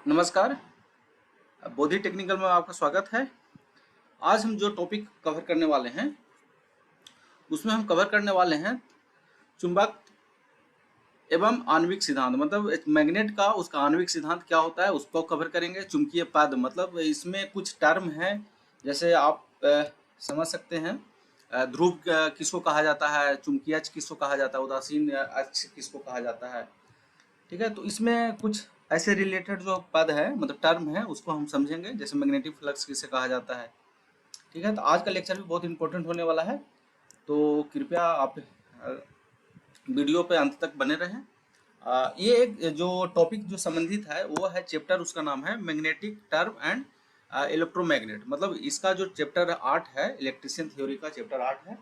नमस्कार। बोधि टेक्निकल में आपका स्वागत है। आज हम जो टॉपिक कवर करने वाले हैं उसमें हम कवर करने वाले हैं चुंबक एवं आणविक सिद्धांत, मतलब एक मैग्नेट का उसका आणविक सिद्धांत क्या होता है उसको कवर करेंगे। चुंबकीय पद, मतलब इसमें कुछ टर्म है, जैसे आप समझ सकते हैं। ध्रुव किसको कहा जाता है, चुंबकीय अक्ष किसको कहा जाता है, उदासीन अक्ष किसको कहा जाता है। ठीक है, तो इसमें कुछ ऐसे रिलेटेड जो पद है, मतलब टर्म है, उसको हम समझेंगे। जैसे मैग्नेटिक फ्लक्स किसे कहा जाता है। ठीक है, तो आज का लेक्चर भी बहुत इंपॉर्टेंट होने वाला है, तो कृपया आप वीडियो पे अंत तक बने रहें। ये एक जो टॉपिक जो संबंधित है वो है चैप्टर, उसका नाम है मैग्नेटिक टर्म एंड इलेक्ट्रोमैग्नेट। मतलब इसका जो चैप्टर 8 है, इलेक्ट्रिशियन थ्योरी का चैप्टर 8 है।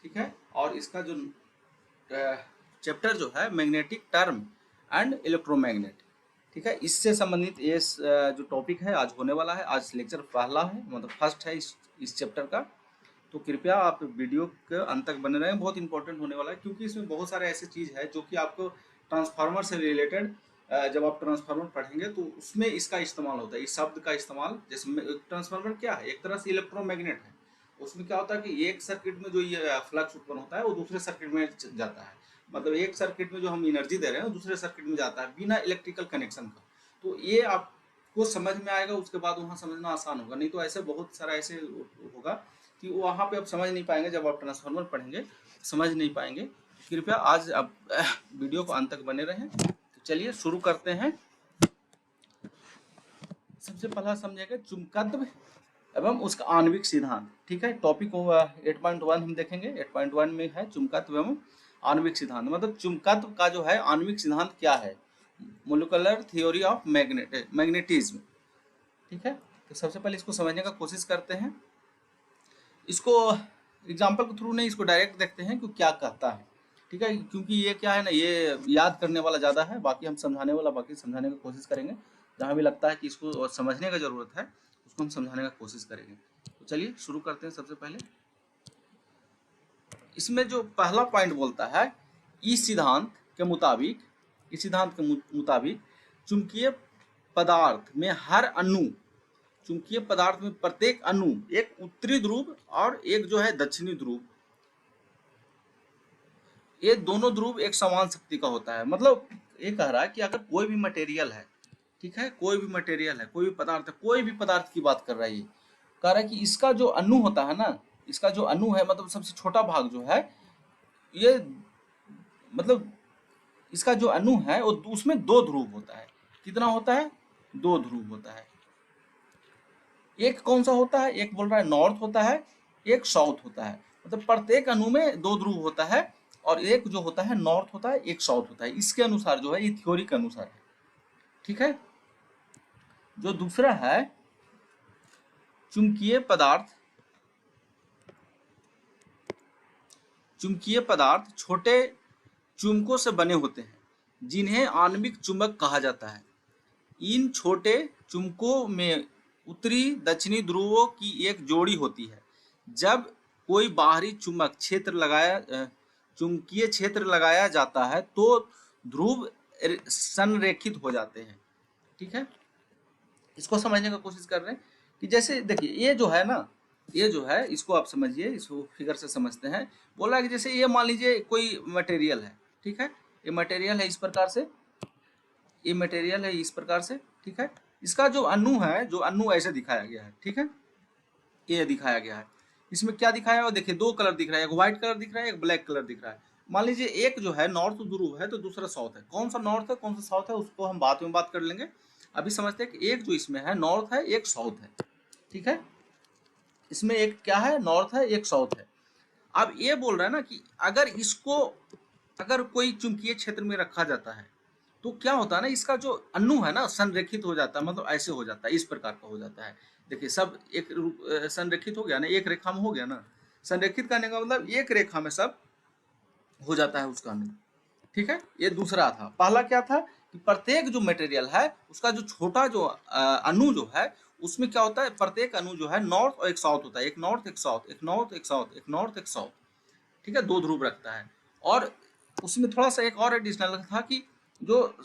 ठीक है, और इसका जो चैप्टर जो है मैग्नेटिक टर्म एंड इलेक्ट्रोमैग्नेट। ठीक है, इससे संबंधित ये जो टॉपिक है आज होने वाला है। आज लेक्चर पहला है, मतलब फर्स्ट है इस चैप्टर का। तो कृपया आप वीडियो के अंत तक बने रहें, बहुत इंपॉर्टेंट होने वाला है, क्योंकि इसमें बहुत सारे ऐसे चीज़ है जो कि आपको ट्रांसफार्मर से रिलेटेड, जब आप ट्रांसफार्मर पढ़ेंगे तो उसमें इसका इस्तेमाल होता है, इस शब्द का इस्तेमाल। जैसे ट्रांसफार्मर क्या है, एक तरह से इलेक्ट्रोमैग्नेट है। उसमें क्या होता है कि एक सर्किट में जो ये फ्लक्स उत्पन्न होता है वो दूसरे सर्किट में जाता है। मतलब एक सर्किट में जो हम एनर्जी दे रहे हैं दूसरे सर्किट में जाता है बिना इलेक्ट्रिकल कनेक्शन का। तो ये आपको समझ में आएगा, उसके बाद वहाँ समझना आसान होगा। नहीं तो ऐसे बहुत सारा ऐसे होगा कि वहाँ पे आप समझ नहीं पाएंगे। जब आप ट्रांसफार्मर पढ़ेंगे समझ नहीं पाएंगे। कृपया आज आप वीडियो को अंत तक बने रहें। तो चलिए शुरू करते हैं। सबसे पहला समझेंगे चुंबकत्व एवं उसका आणविक सिद्धांत। ठीक है, टॉपिक 8.1 हम देखेंगे। 8.1 में है चुंबकत्व एवं आणविक सिद्धांत। मतलब चुंबकत्व का जो है आणविक सिद्धांत क्या है, मोलिकुलर थ्योरी ऑफ मैग्नेटिज्म। ठीक है, तो सबसे पहले इसको समझने का कोशिश करते हैं। इसको एग्जाम्पल के थ्रू नहीं, इसको डायरेक्ट देखते हैं कि क्या कहता है। ठीक है, क्योंकि ये क्या है ना, ये याद करने वाला ज़्यादा है, बाकी हम समझाने वाला बाकी समझाने की कोशिश करेंगे। जहाँ भी लगता है कि इसको समझने का ज़रूरत है उसको हम समझाने का कोशिश करेंगे। तो चलिए शुरू करते हैं। सबसे पहले इसमें जो पहला पॉइंट बोलता है, इस सिद्धांत के मुताबिक चुंबकीय पदार्थ में हर अणु, चुंबकीय पदार्थ में प्रत्येक अणु एक उत्तरी ध्रुव और एक जो है दक्षिणी ध्रुव, ये दोनों ध्रुव एक समान शक्ति का होता है। मतलब ये कह रहा है कि अगर कोई भी मटेरियल है, ठीक है, कोई भी मटेरियल है, कोई भी पदार्थ है, कोई भी पदार्थ की बात कर रहा है, ये कह रहा है कि इसका जो अणु होता है ना, इसका जो अणु है, मतलब सबसे छोटा भाग जो है, ये मतलब इसका जो अणु है वो उसमें दो ध्रुव होता है। कितना होता है? दो ध्रुव होता है। एक कौन सा होता है? एक बोल रहा है नॉर्थ होता है, एक साउथ होता है। मतलब प्रत्येक अणु में दो ध्रुव होता है, और एक जो होता है नॉर्थ होता है, एक साउथ होता है। इसके अनुसार जो है, ये थ्योरी के अनुसार है। ठीक है, जो दूसरा है चुंबकीय पदार्थ, चुंबकीय पदार्थ छोटे चुंबकों से बने होते हैं जिन्हें आणविक चुंबक कहा जाता है। इन छोटे चुंबकों में उत्तरी दक्षिणी ध्रुवों की एक जोड़ी होती है। जब कोई बाहरी चुंबकीय क्षेत्र लगाया जाता है तो ध्रुव संरेखित हो जाते हैं। ठीक है, इसको समझने का कोशिश कर रहे हैं कि जैसे देखिए, ये जो है ना, ये जो है इसको आप समझिए, इसको फिगर से समझते हैं। बोला कि जैसे ये मान लीजिए कोई मटेरियल है। ठीक है, ये मटेरियल है इस प्रकार से, ये मटेरियल है इस प्रकार से। ठीक है, इसका जो अणु है, जो अणु ऐसे दिखाया गया है। ठीक है, ये दिखाया गया है। इसमें क्या दिखाया है? देखिए, दो कलर दिख रहा है, एक व्हाइट कलर दिख रहा है, एक ब्लैक कलर दिख रहा है। मान लीजिए एक जो है नॉर्थ ध्रुव है तो दूसरा साउथ है। कौन सा नॉर्थ है कौन सा साउथ है उसको हम बाद में बात कर लेंगे। अभी समझते हैं कि एक जो इसमें है नॉर्थ है, एक साउथ है। ठीक है, इसमें एक क्या है, नॉर्थ है, एक साउथ है। अब ये बोल रहा है ना कि अगर इसको, अगर कोई चुंबकीय क्षेत्र में रखा जाता है तो क्या होता है ना, इसका जो अणु है ना संरेखित हो जाता है। मतलब ऐसे हो जाता है, इस प्रकार का हो जाता है। देखिए, सब एक रूप संरेखित हो गया ना, एक रेखा में हो गया ना। संरेखित करने का मतलब एक रेखा में सब हो जाता है उसका अणु। ठीक है, ये दूसरा था। पहला क्या था कि प्रत्येक जो मटेरियल है उसका जो छोटा जो अणु जो है, उसमें क्या होता है, प्रत्येक अणु जो है नॉर्थ और एक साउथ होता है। एक नॉर्थ एक साउथ, एक नॉर्थ एक साउथ, एक नॉर्थ एक साउथ। ठीक है, दो ध्रुव रखता है। और उसमें थोड़ा सा एक और एडिशनल था कि जो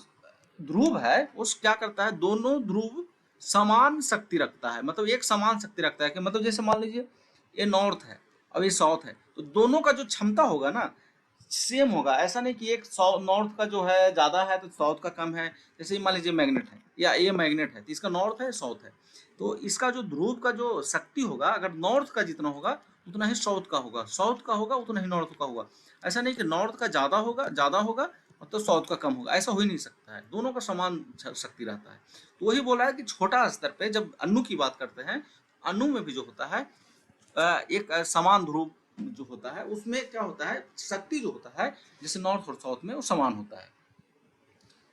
ध्रुव है वो क्या करता है, दोनों ध्रुव समान शक्ति रखता है, मतलब एक समान शक्ति रखता है कि मतलब जैसे मान लीजिए ये नॉर्थ है और ये साउथ है, तो दोनों का जो क्षमता होगा ना सेम होगा। ऐसा नहीं कि एक नॉर्थ का जो है ज़्यादा है तो साउथ का कम है। जैसे मान लीजिए मैग्नेट है या ये मैग्नेट है तो इसका नॉर्थ है साउथ है, तो इसका जो ध्रुव का जो शक्ति होगा अगर नॉर्थ का जितना होगा उतना ही साउथ का होगा, साउथ का होगा उतना ही नॉर्थ का होगा। ऐसा नहीं कि नॉर्थ का ज़्यादा होगा और तो साउथ का कम होगा, ऐसा हो ही नहीं सकता है, दोनों का समान शक्ति रहता है। तो वही बोला है कि छोटा स्तर पे जब अणु की बात करते हैं, अणु में भी जो होता है एक समान ध्रुव जो होता है उसमें क्या होता है, शक्ति जो होता है जैसे नॉर्थ और साउथ में वो समान होता है।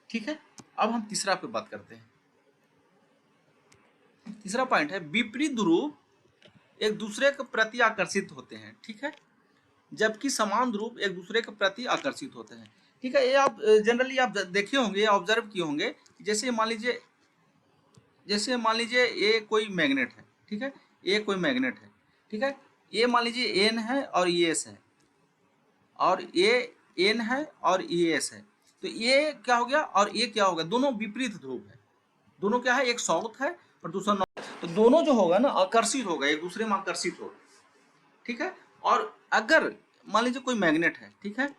ठीक है, अब हम तीसरा पे बात करते हैं। तीसरा पॉइंट है विपरीत ध्रुव एक दूसरे के प्रति आकर्षित होते हैं। ठीक है, जबकि समान ध्रुव एक दूसरे के प्रति आकर्षित होते हैं। ठीक है, ये आप जनरली आप देखे होंगे, ऑब्जर्व किए होंगे। जैसे मान लीजिए ये कोई मैग्नेट है, ठीक है, ये कोई मैग्नेट है, ठीक है, ये मान लीजिए एन है और ये एस है, और ये एन है और ये एस है, तो ये क्या हो गया और ये क्या हो गया, दोनों विपरीत ध्रुव है, दोनों क्या है, एक साउथ है और दूसरा नॉर्थ, तो दोनों जो होगा ना आकर्षित होगा, एक दूसरे में आकर्षित होगा। ठीक है, और अगर मान लीजिए कोई मैग्नेट है, ठीक है,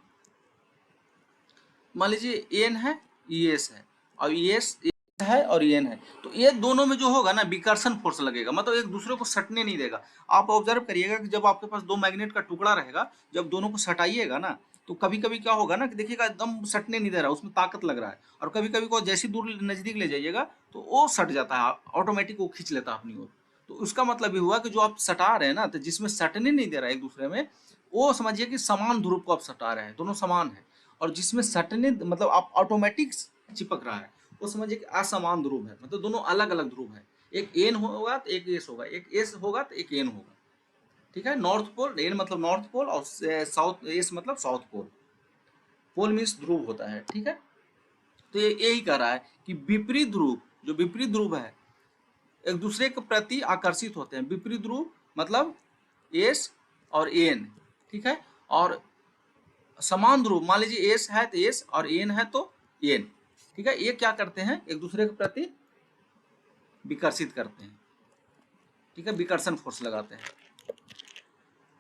मान लीजिए एन है ये एस है और ये एस है और एन है, तो ये दोनों में जो होगा ना विकर्षण फोर्स लगेगा, मतलब एक दूसरे को सटने नहीं देगा। आप ऑब्जर्व करिएगा कि जब आपके पास दो मैग्नेट का टुकड़ा रहेगा, जब दोनों को सटाइएगा ना तो कभी कभी क्या होगा ना कि देखिएगा एकदम सटने नहीं दे रहा, उसमें ताकत लग रहा है, और कभी कभी को जैसी दूर नजदीक ले जाइएगा तो वो सट जाता है, ऑटोमेटिक वो खींच लेता है अपनी ओर। तो उसका मतलब ये हुआ कि जो आप सटा रहे हैं ना, तो जिसमें सटने नहीं दे रहा है एक दूसरे में, वो समझिए कि समान ध्रुव को आप सटा रहे हैं, दोनों समान है। और जिसमें सटने मतलब आप ऑटोमेटिक चिपक रहा है, वो समझिए कि असमान ध्रुव है, मतलब दोनों अलग अलग ध्रुव है, एक एन होगा तो एक एस होगा, एक एस होगा तो एक एन होगा। ठीक है, नॉर्थ पोल, एन मतलब नॉर्थ पोल और साउथ एस मतलब साउथ पोल, पोल मीन्स ध्रुव होता है। ठीक है, तो ये यही कह रहा है कि विपरीत ध्रुव, जो विपरीत ध्रुव है एक दूसरे के प्रति आकर्षित होते हैं। विपरीत ध्रुव मतलब एस और एन, ठीक है, और समान ध्रुव मान लीजिए एस है तो एस और एन है तो एन, ठीक है, ये क्या करते हैं, एक दूसरे के प्रति विकर्षित करते हैं। ठीक है, विकर्षण फोर्स लगाते हैं,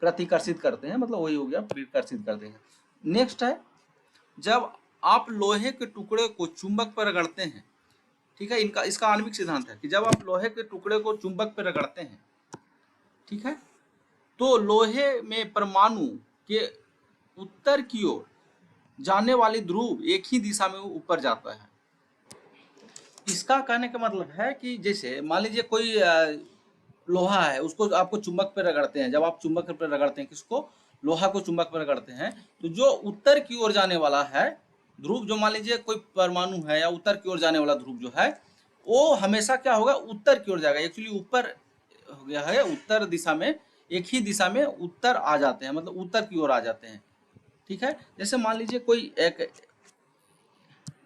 प्रतिकर्षित करते हैं, मतलब वही हो गया विकर्षित करते हैं। नेक्स्ट है जब आप लोहे के टुकड़े को चुंबक पर रगड़ते हैं, ठीक है, इनका इसका आणविक सिद्धांत है कि जब आप लोहे के टुकड़े को चुंबक पर रगड़ते हैं, ठीक है, तो लोहे में परमाणु के उत्तर की ओर जाने वाली ध्रुव एक ही दिशा में ऊपर जाता है। इसका कहने का मतलब है कि जैसे मान लीजिए कोई लोहा है, उसको आपको चुंबक पर रगड़ते हैं, जब आप चुंबक पर रगड़ते हैं किसको, लोहा को चुंबक पर रगड़ते हैं, तो जो उत्तर की ओर जाने वाला है ध्रुव, जो मान लीजिए कोई परमाणु है या उत्तर की ओर जाने वाला ध्रुव जो है, वो हमेशा क्या होगा, उत्तर की ओर जाएगा। एक्चुअली ऊपर हो गया है, उत्तर दिशा में, एक ही दिशा में उत्तर आ जाते हैं, मतलब उत्तर की ओर आ जाते हैं। ठीक है, जैसे मान लीजिए कोई एक,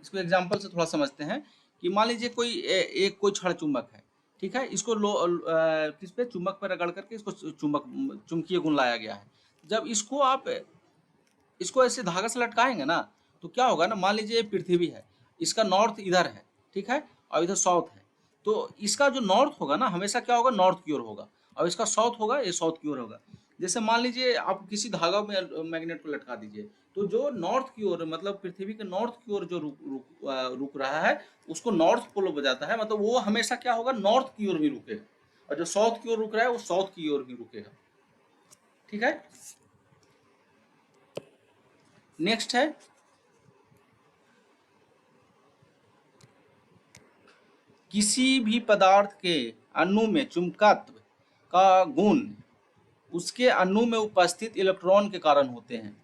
इसको एग्जाम्पल से थोड़ा समझते हैं कि मान लीजिए कोई एक कोई छड़ चुंबक है, ठीक है, इसको किस पे, चुंबक पर रगड़ करके इसको चुंबकीय गुण लाया गया है। जब इसको आप इसको ऐसे धागा से लटकाएंगे ना तो क्या होगा ना, मान लीजिए पृथ्वी है, इसका नॉर्थ इधर है, ठीक है, और इधर साउथ है, तो इसका जो नॉर्थ होगा ना हमेशा क्या होगा, नॉर्थ की ओर होगा, और इसका साउथ होगा, ये साउथ की ओर होगा। जैसे मान लीजिए आप किसी धागा में मैग्नेट को लटका दीजिए, तो जो नॉर्थ की ओर मतलब पृथ्वी के नॉर्थ की ओर जो रुक रहा है उसको नॉर्थ पोल बजाता है, मतलब वो हमेशा क्या होगा, नॉर्थ की ओर ही रुकेगा, और जो साउथ की ओर रुक रहा है वो साउथ की ओर ही रुकेगा। ठीक है, नेक्स्ट है किसी भी पदार्थ के अणु में चुंबकत्व का गुण उसके अणु में उपस्थित इलेक्ट्रॉन के कारण होते हैं।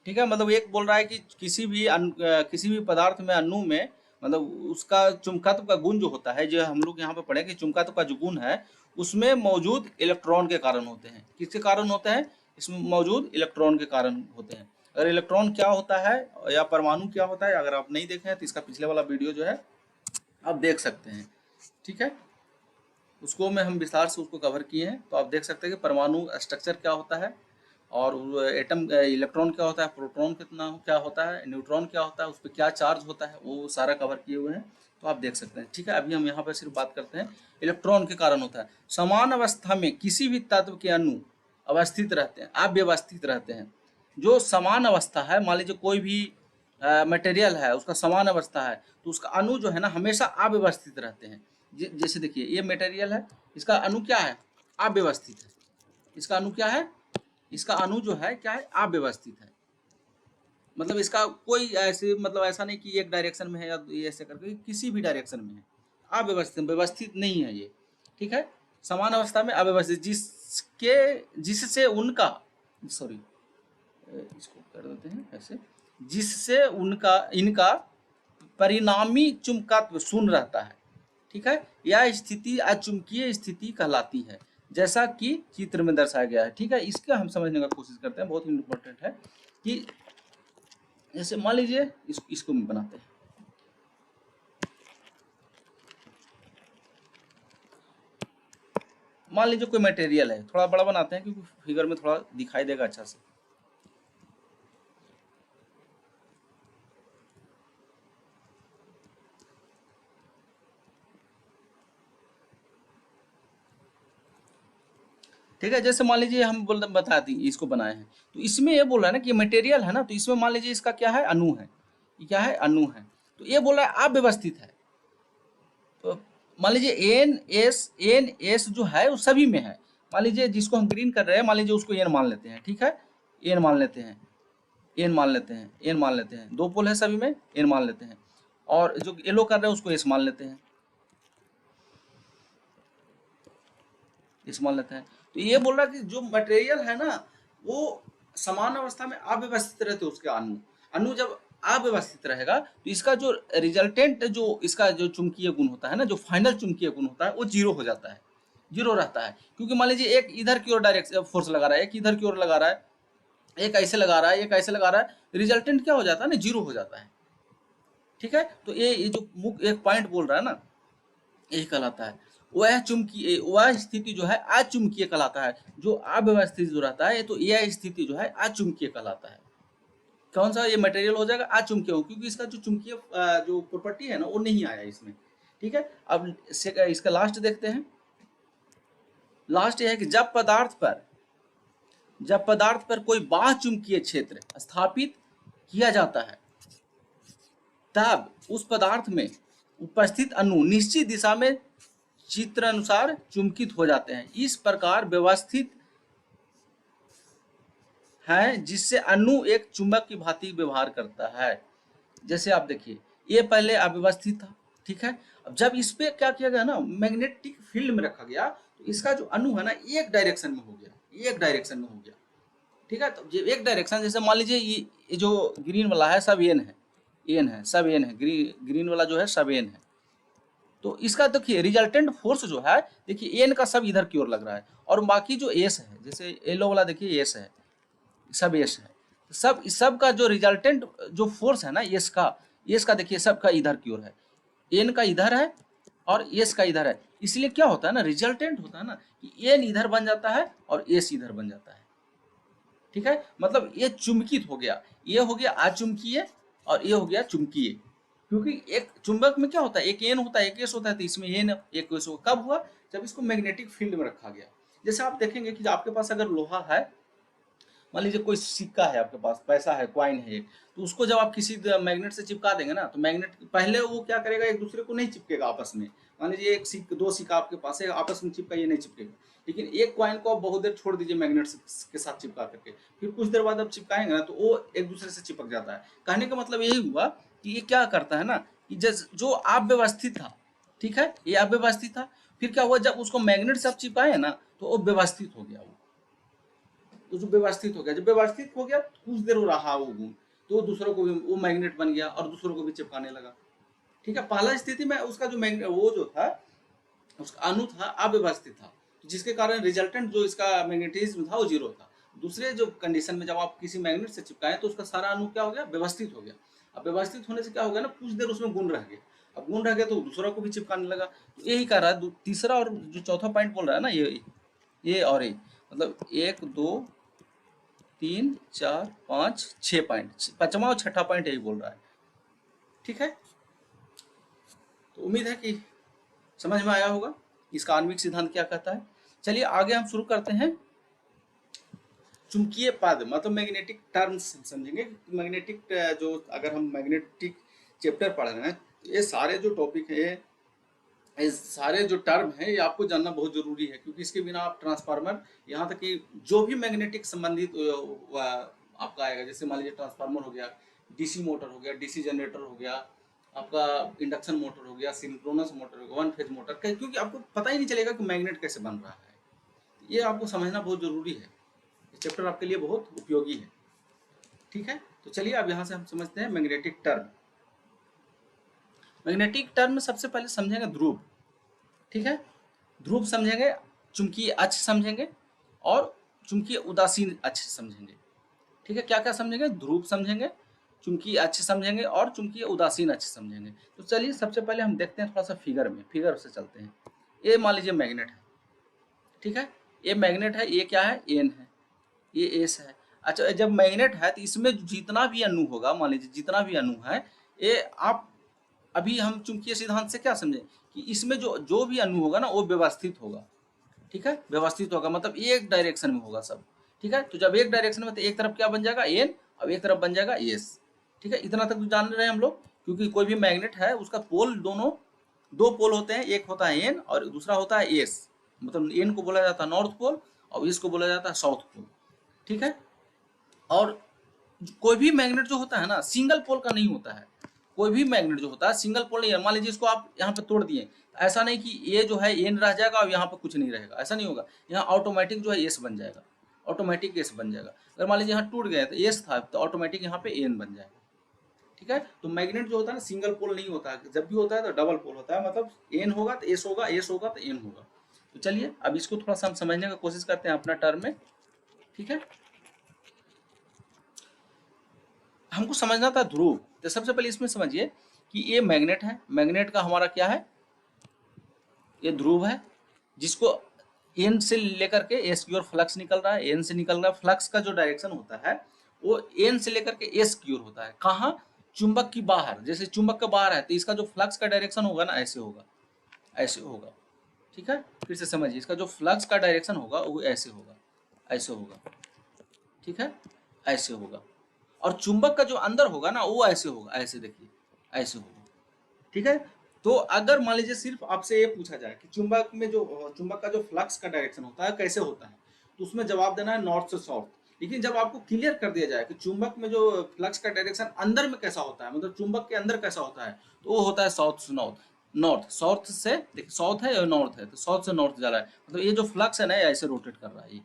ठीक है, मतलब एक बोल रहा है कि किसी भी पदार्थ में अणु में मतलब उसका चुंबकत्व का गुण जो होता है, जो हम लोग यहाँ पे पढ़े कि चुंबकत्व का जो गुण है उसमें मौजूद इलेक्ट्रॉन के कारण होते हैं। किसके कारण होते हैं, इसमें मौजूद इलेक्ट्रॉन के कारण होते हैं। अगर इलेक्ट्रॉन क्या होता है या परमाणु क्या होता है, अगर आप नहीं देखे हैं तो इसका पिछले वाला वीडियो जो है आप देख सकते हैं। ठीक है, उसको में हम विस्तार से उसको कवर किए हैं, तो आप देख सकते हैं कि परमाणु स्ट्रक्चर क्या होता है, और एटम इलेक्ट्रॉन क्या होता है, प्रोटॉन कितना क्या होता है, न्यूट्रॉन क्या होता है, उस पर क्या चार्ज होता है, वो सारा कवर किए हुए हैं, तो आप देख सकते हैं। ठीक है, अभी हम यहाँ पर सिर्फ बात करते हैं इलेक्ट्रॉन के कारण होता है। समान अवस्था में किसी भी तत्व के अणु अवस्थित रहते हैं, अव्यवस्थित रहते हैं। जो समान अवस्था है, मान लीजिए कोई भी मटेरियल है, उसका समान अवस्था है, तो उसका अणु जो है ना हमेशा अव्यवस्थित रहते हैं। जैसे देखिए ये मटेरियल है, इसका अणु क्या है, अव्यवस्थित है। इसका अणु क्या है, इसका अणु जो है क्या है, अव्यवस्थित है। मतलब इसका कोई ऐसे मतलब ऐसा नहीं कि एक डायरेक्शन में है या ये ऐसे करके, किसी भी डायरेक्शन में है, अव्यवस्थित, व्यवस्थित नहीं है ये। ठीक है, समान अवस्था में अव्यवस्थित, जिससे उनका, सॉरी इसको कर देते हैं ऐसे, जिससे उनका इनका परिणामी चुंबकत्व शून्य रहता है। ठीक है, यह स्थिति अचुंबकीय स्थिति कहलाती है, जैसा कि चित्र में दर्शाया गया है। ठीक है, इसका हम समझने का कोशिश करते हैं, बहुत ही इंपॉर्टेंट है। कि जैसे मान लीजिए इसको बनाते हैं, मान लीजिए कोई मटेरियल है, थोड़ा बड़ा बनाते हैं क्योंकि फिगर में थोड़ा दिखाई देगा अच्छा से। ठीक है, जैसे मान लीजिए हम बता दी इसको बनाए हैं, तो इसमें ये बोल रहा है ना कि मटेरियल है ना, तो इसमें मान लीजिए इसका क्या है, अणु है। ये क्या है, अणु है। तो ये बोल रहा है अव्यवस्थित है। तो मान लीजिए एन एस जो है वो सभी में है। मान लीजिए जिसको हम ग्रीन कर रहे हैं, मान लीजिए उसको एन मान लेते हैं। ठीक है, एन मान लेते हैं, एन मान लेते हैं, एन मान लेते हैं, 2 पोल है सभी में, एन मान लेते हैं। और जो येलो कर रहे हैं उसको एस मान लेते हैं, एस मान लेते हैं। तो ये बोल रहा है कि जो मटेरियल है ना वो समान अवस्था में अव्यवस्थित रहते हैं, उसके अणु अणु जब अव्यवस्थित रहेगा तो इसका जो रिजल्टेंट, जो इसका जो चुंबकीय गुण होता है ना, जो फाइनल चुंबकीय गुण होता है वो जीरो हो जाता है, जीरो रहता है। क्योंकि मान लीजिए एक इधर की ओर डायरेक्ट फोर्स लगा रहा है, एक इधर की ओर लगा रहा है, एक ऐसे लगा रहा है, एक ऐसे लगा रहा है, रिजल्टेंट क्या हो जाता है ना, जीरो हो जाता है। ठीक है, तो ये जो मुख्य एक पॉइंट बोल रहा है ना, यही कहलाता है वह चुंबकीय, वह स्थिति जो है अचुंबकीय कहलाता है। जो अव्यवस्थित जो रहता है तो यह स्थिति जो है अचुंबकीय कहलाता है। कौन सा ये मटेरियल हो जाएगा, अचुंबकीय हो, क्योंकि इसका जो चुंबकीय जो प्रॉपर्टी है ना वो नहीं आया इसमें। ठीक है, अब इसका लास्ट देखते हैं। लास्ट ये है कि जब पदार्थ पर कोई बाह्य चुंबकीय क्षेत्र स्थापित किया जाता है, तब उस पदार्थ में उपस्थित अणु निश्चित दिशा में चित्र अनुसार चुंबकित हो जाते हैं। इस प्रकार व्यवस्थित है जिससे अणु एक चुंबक की भांति व्यवहार करता है। जैसे आप देखिए ये पहले अव्यवस्थित था। ठीक है, अब जब इस पे क्या किया गया ना, मैग्नेटिक फील्ड में रखा गया, तो इसका जो अणु है ना एक डायरेक्शन में हो गया, एक डायरेक्शन में हो गया। ठीक है, तो एक डायरेक्शन, जैसे मान लीजिए ये जो ग्रीन वाला है सब एन है, एन है, सब एन है, ग्रीन वाला जो है सब एन है। तो इसका देखिए रिजल्टेंट फोर्स जो है, देखिए एन का सब इधर की ओर लग रहा है, और बाकी जो एस है, जैसे येलो वाला देखिए एस है, सब एस है, सब का जो रिजल्टेंट जो फोर्स है ना एस का देखिए सबका इधर की ओर है, एन का इधर है और एस का इधर है। इसलिए क्या होता है ना, रिजल्टेंट होता है ना कि एन इधर बन जाता है और एस इधर बन जाता है। ठीक है, मतलब ये चुंबकित हो गया, ये हो गया अचुंबकीय और ये हो गया चुंबकीय। क्योंकि एक चुंबक में क्या होता है, एक एन होता है, एक एस होता है, तो इसमें एन एक एस होगा। कब हुआ, जब इसको मैग्नेटिक फील्ड में रखा गया। जैसे आप देखेंगे कि आपके पास अगर लोहा है, मान लीजिए कोई सिक्का है आपके पास, पैसा है, क्वाइन है एक, तो उसको जब आप किसी मैग्नेट से चिपका देंगे ना, तो मैग्नेट पहले वो क्या करेगा, एक दूसरे को नहीं चिपकेगा आपस में। मान लीजिए दो सिक्का आपके पास है, आपस में चिपका, ये नहीं चिपकेगा। लेकिन एक क्वाइन को आप बहुत देर छोड़ दीजिए मैग्नेट के साथ चिपका करके, फिर कुछ देर बाद आप चिपकाएंगे ना तो वो एक दूसरे से चिपक जाता है। कहने का मतलब यही हुआ कि ये क्या करता है ना, कि जो अव्यवस्थित था, ठीक है, ये अव्यवस्थित था, फिर क्या हुआ, जब उसको मैग्नेट से आप चिपकाए ना तो वो व्यवस्थित हो गया। तो जो व्यवस्थित हो गया, जब व्यवस्थित हो गया कुछ देर वो रहा वो गुण, तो दूसरों को भी वो मैग्नेट बन गया और दूसरों को भी चिपकाने लगा। ठीक है, पहला स्थिति में उसका जो मैग्नेट वो जो था उसका अणु था अव्यवस्थित था, जिसके कारण रिजल्टेंट जो इसका मैग्नेटिज्म था वो जीरो था। दूसरे जो कंडीशन में जब आप किसी मैग्नेट से चिपकाए तो उसका सारा अणु क्या हो गया, व्यवस्थित हो गया। अब व्यवस्थित होने से क्या हो गया ना, कुछ देर उसमें गुण रह गया। अब गुण रह गया तो दूसरों को भी चिपकाने लगा। तो यही कह रहा है तीसरा और जो चौथा पॉइंट बोल रहा है ना, ये और ये मतलब 1 2 3 4 5 6 पॉइंट, पांचवा और छठा पॉइंट यही बोल रहा है। ठीक है, तो उम्मीद है कि समझ में आया होगा इसका आणविक सिद्धांत क्या कहता है। चलिए आगे हम शुरू करते हैं। चुंबकीय पद मतलब मैग्नेटिक टर्म्स समझेंगे। मैग्नेटिक जो अगर हम मैग्नेटिक चैप्टर पढ़ रहे हैं, ये सारे जो टॉपिक है, ये सारे जो टर्म है, ये आपको जानना बहुत जरूरी है, क्योंकि इसके बिना आप ट्रांसफार्मर, यहाँ तक कि जो भी मैग्नेटिक संबंधित आपका आएगा, जैसे मान लीजिए ट्रांसफार्मर हो गया, डीसी मोटर हो गया, डीसी जनरेटर हो गया, आपका इंडक्शन मोटर हो गया, सिंक्रोनस मोटर हो गया, वन फेज मोटर, क्योंकि आपको पता ही नहीं चलेगा कि मैग्नेट कैसे बन रहा है। ये आपको समझना बहुत जरूरी है, ये चैप्टर आपके लिए बहुत उपयोगी है। ठीक है, तो चलिए अब यहाँ से हम समझते हैं मैग्नेटिक टर्म। मैग्नेटिक टर्म में सबसे पहले समझेंगे ध्रुव। ठीक है, ध्रुव समझेंगे, चुंबकीय अक्ष समझेंगे और चुंबकीय उदासीन अक्ष समझेंगे। ठीक है, क्या क्या समझेंगे? ध्रुव समझेंगे, चुंबकीय अक्ष समझेंगे और चुंबकीय उदासीन अक्ष समझेंगे। तो चलिए सबसे पहले हम देखते हैं थोड़ा सा फिगर में, फिगर से चलते हैं। ये मान लीजिए मैग्नेट है। ठीक है, ये मैग्नेट है, ये क्या है? एन है, ये एस है। अच्छा, जब मैग्नेट है तो इसमें जितना भी अणु होगा, मान लीजिए जितना भी अणु है, ये आप अभी हम चुंबकीय सिद्धांत से क्या समझे कि इसमें जो जो भी अणु होगा ना, वो व्यवस्थित होगा। ठीक है, व्यवस्थित होगा मतलब एक डायरेक्शन में होगा सब। ठीक है, तो जब एक डायरेक्शन में, तो एक तरफ क्या बन जाएगा? एन, और एक तरफ बन जाएगा एस। ठीक है, इतना तक तो जान रहे हैं हम लोग, क्योंकि कोई भी मैग्नेट है उसका पोल, दोनों दो पोल होते हैं, एक होता है एन और दूसरा होता है एस। मतलब एन को बोला जाता है नॉर्थ पोल और एस को बोला जाता है साउथ पोल। ठीक है, और कोई भी मैग्नेट जो होता है ना, सिंगल पोल का नहीं होता है। कोई भी मैग्नेट जो होता है सिंगल पोल नहीं है। मान लीजिए इसको आप यहाँ पे तोड़ दिए, ऐसा नहीं कि ये जो है एन रह जाएगा और यहाँ पे कुछ नहीं रहेगा, ऐसा नहीं होगा। यहाँ ऑटोमेटिक जो है एस बन जाएगा, ऑटोमेटिक एस बन जाएगा। अगर मान लीजिए यहाँ टूट गया तो एस था, तो ऑटोमेटिक यहाँ पे एन बन जाएगा। ठीक है, तो मैग्नेट जो होता है ना, सिंगल पोल नहीं होता है, जब भी होता है तो डबल पोल होता है, मतलब एन होगा तो एस होगा, एस होगा तो एन होगा। तो चलिए अब इसको थोड़ा सा हम समझने का कोशिश करते हैं अपना टर्म में। ठीक है, हमको समझना था ध्रुव, तो सबसे पहले इसमें समझिए कि ये मैग्नेट है। मैग्नेट का हमारा क्या है? ये ध्रुव है, जिसको एन से लेकर के एस की ओर फ्लक्स निकल रहा है। एन से निकल रहा है, फ्लक्स का जो डायरेक्शन होता है वो एन से लेकर के एस की ओर होता है। कहाँ? चुंबक की बाहर। जैसे चुंबक के बाहर है तो इसका जो फ्लक्स का डायरेक्शन होगा ना, ऐसे होगा, ऐसे होगा। ठीक है, फिर से समझिए, इसका जो फ्लक्स का डायरेक्शन होगा वो ऐसे होगा, ऐसे होगा। ठीक है, ऐसे होगा। और चुंबक का जो अंदर होगा ना, वो ऐसे होगा, ऐसे देखिए, ऐसे होगा। ठीक है, तो अगर मान लीजिए सिर्फ आपसे ये पूछा जाए कि चुंबक में जो चुंबक का जो फ्लक्स का डायरेक्शन होता है कैसे होता है, तो उसमें जवाब देना है नॉर्थ से साउथ। लेकिन जब आपको क्लियर कर दिया जाए कि चुंबक में जो फ्लक्स का डायरेक्शन अंदर में कैसा होता है, मतलब चुंबक के अंदर कैसा होता है, तो वो होता है साउथ से नॉर्थ। नॉर्थ, साउथ से, देखिए साउथ है या नॉर्थ है, तो साउथ से नॉर्थ जा रहा है, मतलब ये जो फ्लक्स है ना, ऐसे रोटेट कर रहा है ये।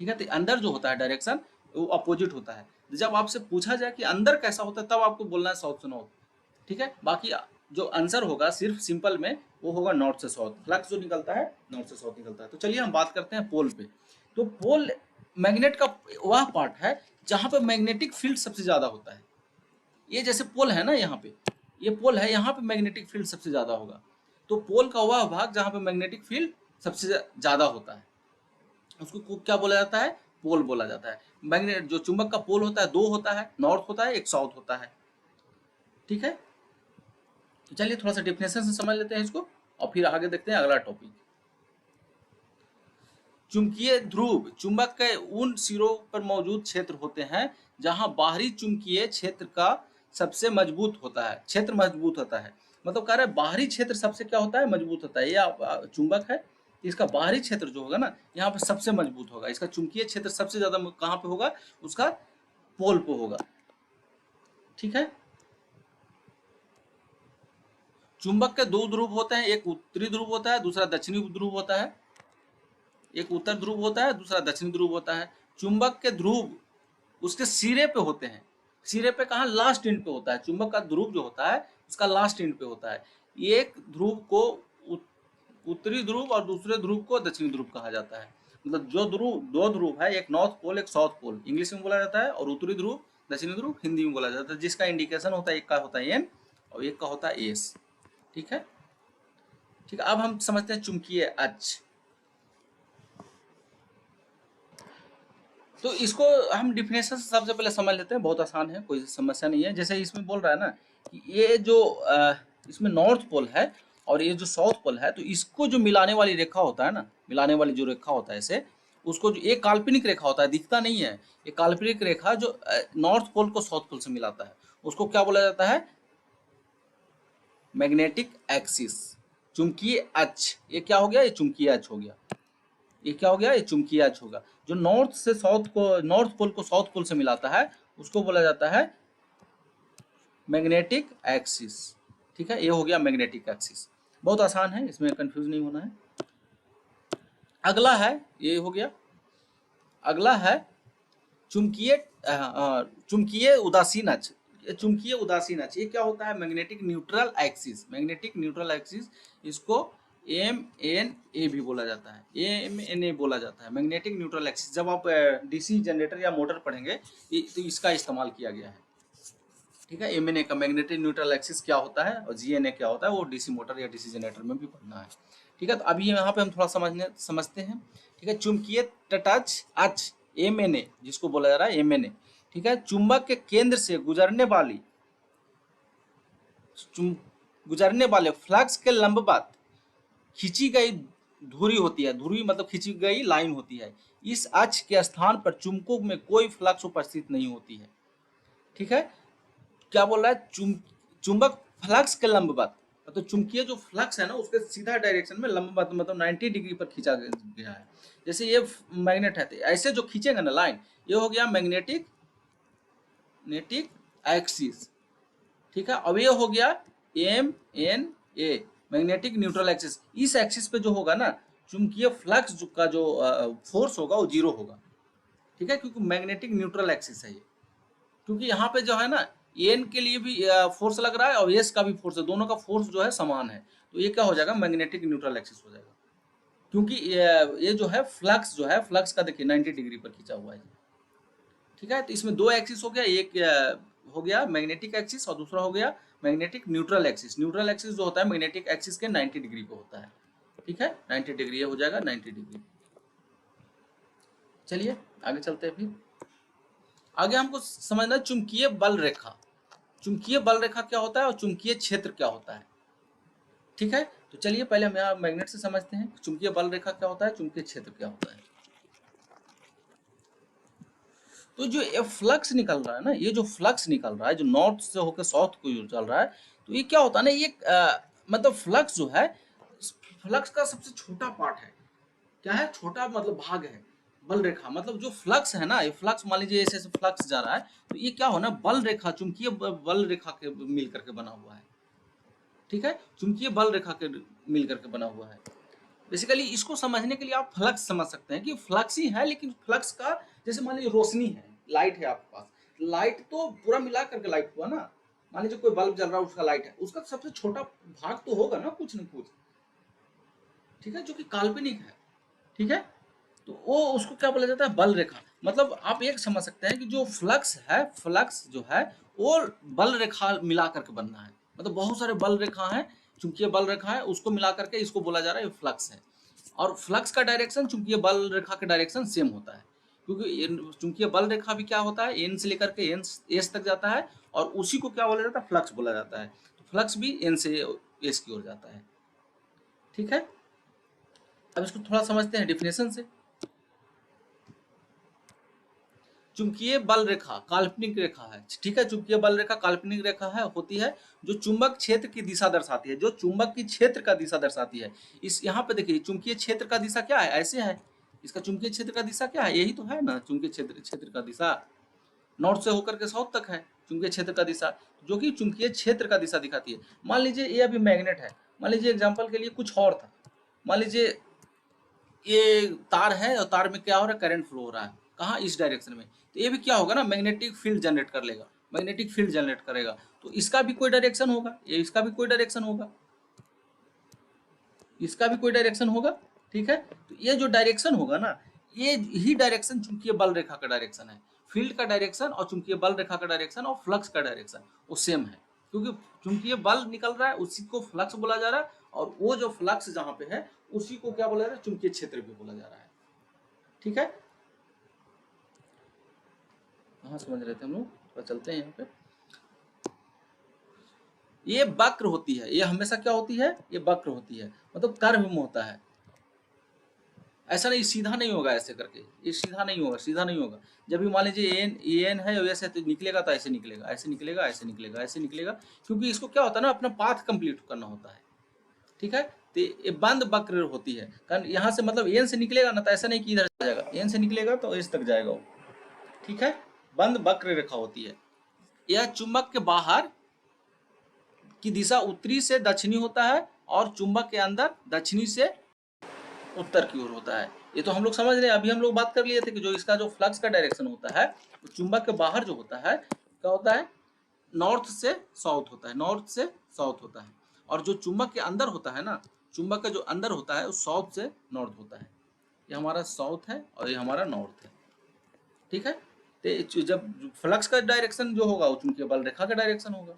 ठीक है, तो अंदर जो होता है डायरेक्शन वो अपोजिट होता है। जब आपसे पूछा जाए कि अंदर कैसा होता है, तब आपको बोलना है साउथ से नॉर्थ। ठीक है, बाकी जो आंसर होगा सिर्फ सिंपल में वो होगा नॉर्थ से साउथ। फ्लक्स जो निकलता है नॉर्थ से साउथ निकलता है। तो चलिए हम बात करते हैं पोल पे। तो पोल मैग्नेट का वह पार्ट है जहां पे मैग्नेटिक फील्ड सबसे ज्यादा होता है। ये जैसे पोल है ना, यहाँ पे ये पोल है, यहाँ पे मैग्नेटिक फील्ड सबसे ज्यादा होगा। तो पोल का वह भाग जहाँ पे मैग्नेटिक फील्ड सबसे ज्यादा होता है, उसको क्या बोला जाता है? पोल बोला जाता है। मैग्नेट जो चुंबक का पोल होता है, दो होता है, नॉर्थ होता है, एक साउथ होता है। ठीक है, तो चलिए थोड़ा सा डेफिनेशन से समझ लेते हैं इसको और फिर आगे देखते हैं अगला टॉपिक। चुंबकीय ध्रुव चुंबक के उन सिरों पर मौजूद क्षेत्र होते हैं जहां बाहरी चुंबकीय क्षेत्र का सबसे मजबूत होता है, क्षेत्र मजबूत होता है। मतलब कह रहे हैं बाहरी क्षेत्र सबसे क्या होता है? मजबूत होता है। ये चुंबक है, इसका बाहरी क्षेत्र जो होगा ना, यहाँ पे सबसे मजबूत होगा। इसका चुंबकीय क्षेत्र सबसे ज्यादा कहाँ पे होगा? उसका पोल पे होगा। ठीक है, चुंबक के दो ध्रुव होते हैं, एक उत्तरी ध्रुव होता है, दूसरा दक्षिणी ध्रुव होता है। एक उत्तर ध्रुव होता है, दूसरा दक्षिणी ध्रुव होता है। चुंबक के ध्रुव उसके सिरे पे होते हैं। सिरे पे कहाँ? लास्ट एंड पे होता है। चुंबक का ध्रुव जो होता है उसका लास्ट एंड पे होता है। एक ध्रुव को उत्तरी ध्रुव और दूसरे ध्रुव को दक्षिणी ध्रुव कहा जाता है। मतलब जो ध्रुव, दो ध्रुव है, एक नॉर्थ पोल एक साउथ पोल, इंग्लिश में बोला जाता है, और उत्तरी ध्रुव दक्षिणी ध्रुव हिंदी में बोला जाता है, जिसका इंडिकेशन होता है, एक का होता है एन और एक का होता है एस। ठीक है, ठीक है, अब हम समझते हैं चुंबकीय अक्ष। तो इसको हम डिफिनेशन से सबसे पहले समझ लेते हैं, बहुत आसान है, कोई समस्या नहीं है। जैसे इसमें बोल रहा है ना कि ये जो इसमें नॉर्थ पोल है और ये जो साउथ पोल है, तो इसको जो मिलाने वाली रेखा होता है ना, मिलाने वाली जो रेखा होता है इसे, उसको जो एक काल्पनिक रेखा होता है, दिखता नहीं है, ये काल्पनिक रेखा जो नॉर्थ पोल को साउथ पोल से मिलाता है, उसको क्या बोला जाता है? मैग्नेटिक एक्सिस, चुंबकीय अक्ष। ये क्या हो गया? ये चुंबकीय अक्ष हो गया। ये क्या हो गया? ये चुंबकीय अक्ष होगा। जो नॉर्थ से साउथ को, नॉर्थ पोल को साउथ पोल से मिलाता है, उसको बोला जाता है मैग्नेटिक एक्सिस। ठीक है, ये हो गया मैग्नेटिक एक्सिस। बहुत आसान है, इसमें कंफ्यूज नहीं होना है। अगला है, ये हो गया। अगला है चुंबकीय चुंबकीय उदासीन अक्ष। चुंबकीय उदासीन अक्ष ये क्या होता है? Magnetic neutral axis. Magnetic neutral axis, इसको MNA भी बोला जाता है, MNA बोला जाता है, मैग्नेटिक न्यूट्रल एक्सिस। जब आप DC जनरेटर या मोटर पढ़ेंगे तो इसका इस्तेमाल किया गया है। ठीक है, MNA का मैग्नेटिक न्यूट्रल एक्सिस क्या होता है और GNA क्या होता है, वो DC मोटर या DC जनरेटर में भी पढ़ना है। ठीक है, तो अभी यहाँ पे हम थोड़ा समझते हैं। ठीक है, चुंबकीय तटस्थ अक्ष MNA, जिसको बोला जा रहा है MNA। ठीक है, चुंबक के केंद्र से गुजरने वाले फ्लक्स के लंबवत खींची गई धुरी होती है। धुरी मतलब खींची गई लाइन होती है। इस अक्ष के स्थान पर चुंबकों में कोई फ्लक्स उपस्थित नहीं होती है। ठीक है, क्या बोल रहा है? चुंबक फ्लक्स के लंबवत, तो चुंबकीय जो फ्लक्स है ना, उसके सीधा डायरेक्शन में लंबवत मतलब 90 डिग्री पर खींचा गया है। जैसे ये मैग्नेट है, तो ऐसे जो खींचेगा ना लाइन, ये हो गया मैग्नेटिक एक्सिस। ठीक है, अब ये हो गया MNA, मैग्नेटिक न्यूट्रल एक्सिस। इस एक्सिस पे जो होगा ना, चुंबकीय फ्लक्स का जो फोर्स होगा वो 0 होगा। ठीक है, क्योंकि मैग्नेटिक न्यूट्रल एक्सिस है ये। क्योंकि यहाँ पे जो है ना, एन के लिए भी फोर्स लग रहा है और एस का भी फोर्स है, दोनों का फोर्स जो है समान है, तो ये क्या हो जाएगा? मैग्नेटिक न्यूट्रल एक्सिस हो जाएगा। क्योंकि ये जो है फ्लक्स, जो है फ्लक्स का देखिए 90 डिग्री पर खींचा हुआ है। ठीक है, तो इसमें दो एक्सिस हो गया, एक हो गया मैग्नेटिक एक्सिस और दूसरा हो गया magnetic neutral axis. Neutral axis जो होता है मैग्नेटिक एक्सिस के 90 डिग्री पे होता है। ठीक है, 90 डिग्री ये हो जाएगा, 90 डिग्री। चलिए आगे चलते हैं। फिर आगे हमको समझना चुंबकीय बल रेखा। चुंबकीय बल रेखा क्या होता है और चुंबकीय क्षेत्र क्या होता है। ठीक है, तो चलिए पहले हम यहाँ मैग्नेट से समझते हैं चुंबकीय बल रेखा क्या होता है, चुंबकीय क्षेत्र क्या होता है। तो जो ये फ्लक्स निकल रहा है ना, ये जो फ्लक्स निकल रहा है, जो नॉर्थ से होकर साउथ को चल रहा है, तो ये क्या होता है ना, ये मतलब फ्लक्स जो है, फ्लक्स का सबसे छोटा पार्ट है। क्या है? छोटा मतलब भाग है। बल रेखा मतलब जो फ्लक्स है ना, ये फ्लक्स मान लीजिए ऐसे फ्लक्स जा रहा है, तो ये क्या हो ना, बल रेखा, चुंबकीय बल रेखा के मिल करके बना हुआ है। ठीक है, चुंबकीय बल रेखा के मिल करके बना हुआ है। बेसिकली इसको समझने के लिए आप फ्लक्स समझ सकते हैं कि फ्लक्स ही है, लेकिन फ्लक्स का जैसे मान लीजिए रोशनी है, लाइट है आपके पास, लाइट तो पूरा मिला करके लाइट हुआ ना। मान लीजिए कोई बल्ब जल रहा है, उसका लाइट है, उसका सबसे छोटा भाग तो होगा ना, कुछ न कुछ। ठीक है, जो कि काल्पनिक है। ठीक है, तो वो उसको क्या बोला जाता है? बल रेखा। मतलब आप एक समझ सकते हैं कि जो फ्लक्स है, फ्लक्स जो है वो बल रेखा मिला करके बनना है। मतलब बहुत सारे बल रेखा है, चुंबकीय बल रेखा है, उसको मिला करके इसको बोला जा रहा है ये फ्लक्स है। और फ्लक्स का डायरेक्शन चुंबकीय बल रेखा का डायरेक्शन सेम होता है, क्योंकि चुंबकीय बल रेखा भी क्या होता है, एन से लेकर के एन एस तक जाता है, और उसी को क्या बोला जाता है? फ्लक्स बोला जाता है। तो फ्लक्स भी एन से एस की ओर जाता है। ठीक है, अब इसको थोड़ा समझते हैं डिफिनेशन से। चुंबकीय बल रेखा काल्पनिक रेखा है। ठीक है, चुंबकीय बल रेखा काल्पनिक रेखा है, होती है जो चुंबक क्षेत्र की दिशा दर्शाती है, जो चुंबक की क्षेत्र का दिशा दर्शाती है। इस यहाँ पे देखिए, चुंबकीय क्षेत्र का दिशा क्या है? ऐसे है। इसका चुंबकीय क्षेत्र का दिशा क्या है? यही तो है ना, चुंबकीय क्षेत्र का दिशा नॉर्थ से होकर के साउथ तक है चुंबकीय क्षेत्र का दिशा, जो कि चुंबकीय क्षेत्र का दिशा दिखाती है। मान लीजिए ये अभी मैग्नेट है, मान लीजिए एग्जाम्पल के लिए कुछ और था, मान लीजिए ये तार है और तार में क्या हो रहा है? करंट फ्लो हो रहा है, कहाँ? इस डायरेक्शन में। तो ये भी क्या होगा ना, मैग्नेटिक फील्ड जनरेट कर लेगा, मैग्नेटिक फील्ड जनरेट करेगा। तो इसका भी कोई डायरेक्शन होगा, ये इसका भी कोई डायरेक्शन होगा, इसका भी कोई डायरेक्शन होगा। ठीक है, तो ये जो डायरेक्शन होगा ना, ये ही डायरेक्शन चुंबकीय बल रेखा का डायरेक्शन है। फील्ड का डायरेक्शन और चुंबकीय बल रेखा का डायरेक्शन और फ्लक्स का डायरेक्शन वो सेम है, क्योंकि चुंबकीय बल निकल रहा है उसी को फ्लक्स बोला जा रहा है, और वो जो फ्लक्स जहाँ पे है उसी को क्या बोला जा रहा है? चुंबकीय क्षेत्र भी बोला जा रहा है। ठीक है, कहाँ समझ रहे थे हम लोग, तो चलते हैं यहाँ पे। ये वक्र होती है, ये हमेशा क्या होती है, ये वक्र होती है, मतलब कर्व में होता है। ऐसा नहीं सीधा नहीं होगा ऐसे करके, ये सीधा नहीं होगा, सीधा नहीं होगा। जब भी मान लीजिए एन है वैसे तो निकलेगा, तो ऐसे निकलेगा, ऐसे निकलेगा, ऐसे निकलेगा, ऐसे निकलेगा, क्योंकि इसको क्या होता है ना, अपना पाथ कंप्लीट करना होता है। ठीक है, तो ये बंद वक्र होती है, कारण यहाँ से मतलब एन से निकलेगा ना, तो ऐसा नहीं कि इधर जाएगा, एन से निकलेगा तो इस तक जाएगा वो। ठीक है, बंद वक्र रेखा होती है। यह चुंबक के बाहर की दिशा उत्तरी से दक्षिणी होता है और चुंबक के अंदर दक्षिणी से उत्तर की ओर होता है। ये तो हम लोग समझ रहे हैं, अभी हम लोग बात कर लिए थे कि जो इसका जो फ्लक्स का डायरेक्शन होता है, चुंबक के बाहर जो होता है क्या होता है, नॉर्थ से साउथ होता है, नॉर्थ से साउथ होता है। और जो चुंबक के अंदर होता है ना, चुंबक का जो अंदर होता है वो साउथ से नॉर्थ होता है। ये हमारा साउथ है और ये हमारा नॉर्थ है। ठीक है, तो जब फ्लक्स का डायरेक्शन जो होगा वो चुंबकीय बल रेखा का डायरेक्शन होगा।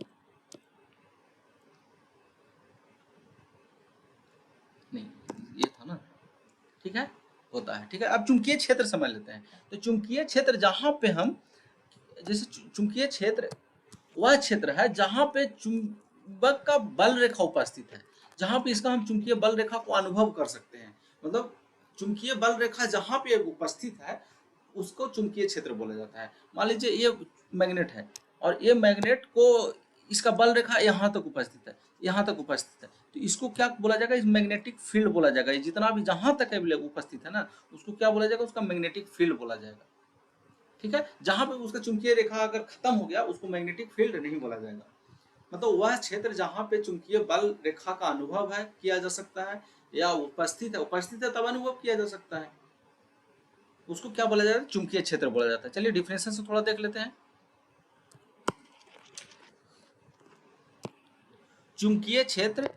नहीं, ये था ना। ठीक है, होता है। ठीक है, अब चुंबकीय क्षेत्र समझ लेते हैं। तो चुंबकीय क्षेत्र जहां पे हम, जैसे चुंबकीय क्षेत्र वह क्षेत्र है जहां पे चुंबक का बल रेखा उपस्थित है, जहां पे इसका हम चुंबकीय बल रेखा को अनुभव कर सकते हैं। मतलब चुंबकीय बल रेखा जहां पे उपस्थित है उसको चुंबकीय क्षेत्र बोला जाता है। मान लीजिए ये मैग्नेट है और ये मैग्नेट को इसका बल रेखा यहाँ तक उपस्थित है, यहाँ तक उपस्थित है, तो इसको क्या बोला जाएगा, इस मैग्नेटिक फील्ड बोला जाएगा। ये जितना भी जहां तक उपस्थित है ना, उसको क्या बोला जाएगा, उसका मैग्नेटिक फील्ड बोला जाएगा। ठीक है, जहां पे उसका चुंबकीय रेखा अगर खत्म हो गया उसको मैग्नेटिक फील्ड नहीं बोला जाएगा। मतलब वह क्षेत्र जहां पे चुंबकीय बल रेखा का अनुभव है, किया जा सकता है, या उपस्थित है तब अनुभव किया जा सकता है, उसको क्या बोला जाता है, चुंबकीय क्षेत्र बोला जाता है। चलिए डिफिनेशन से थोड़ा देख लेते हैं। चुंबकीय क्षेत्र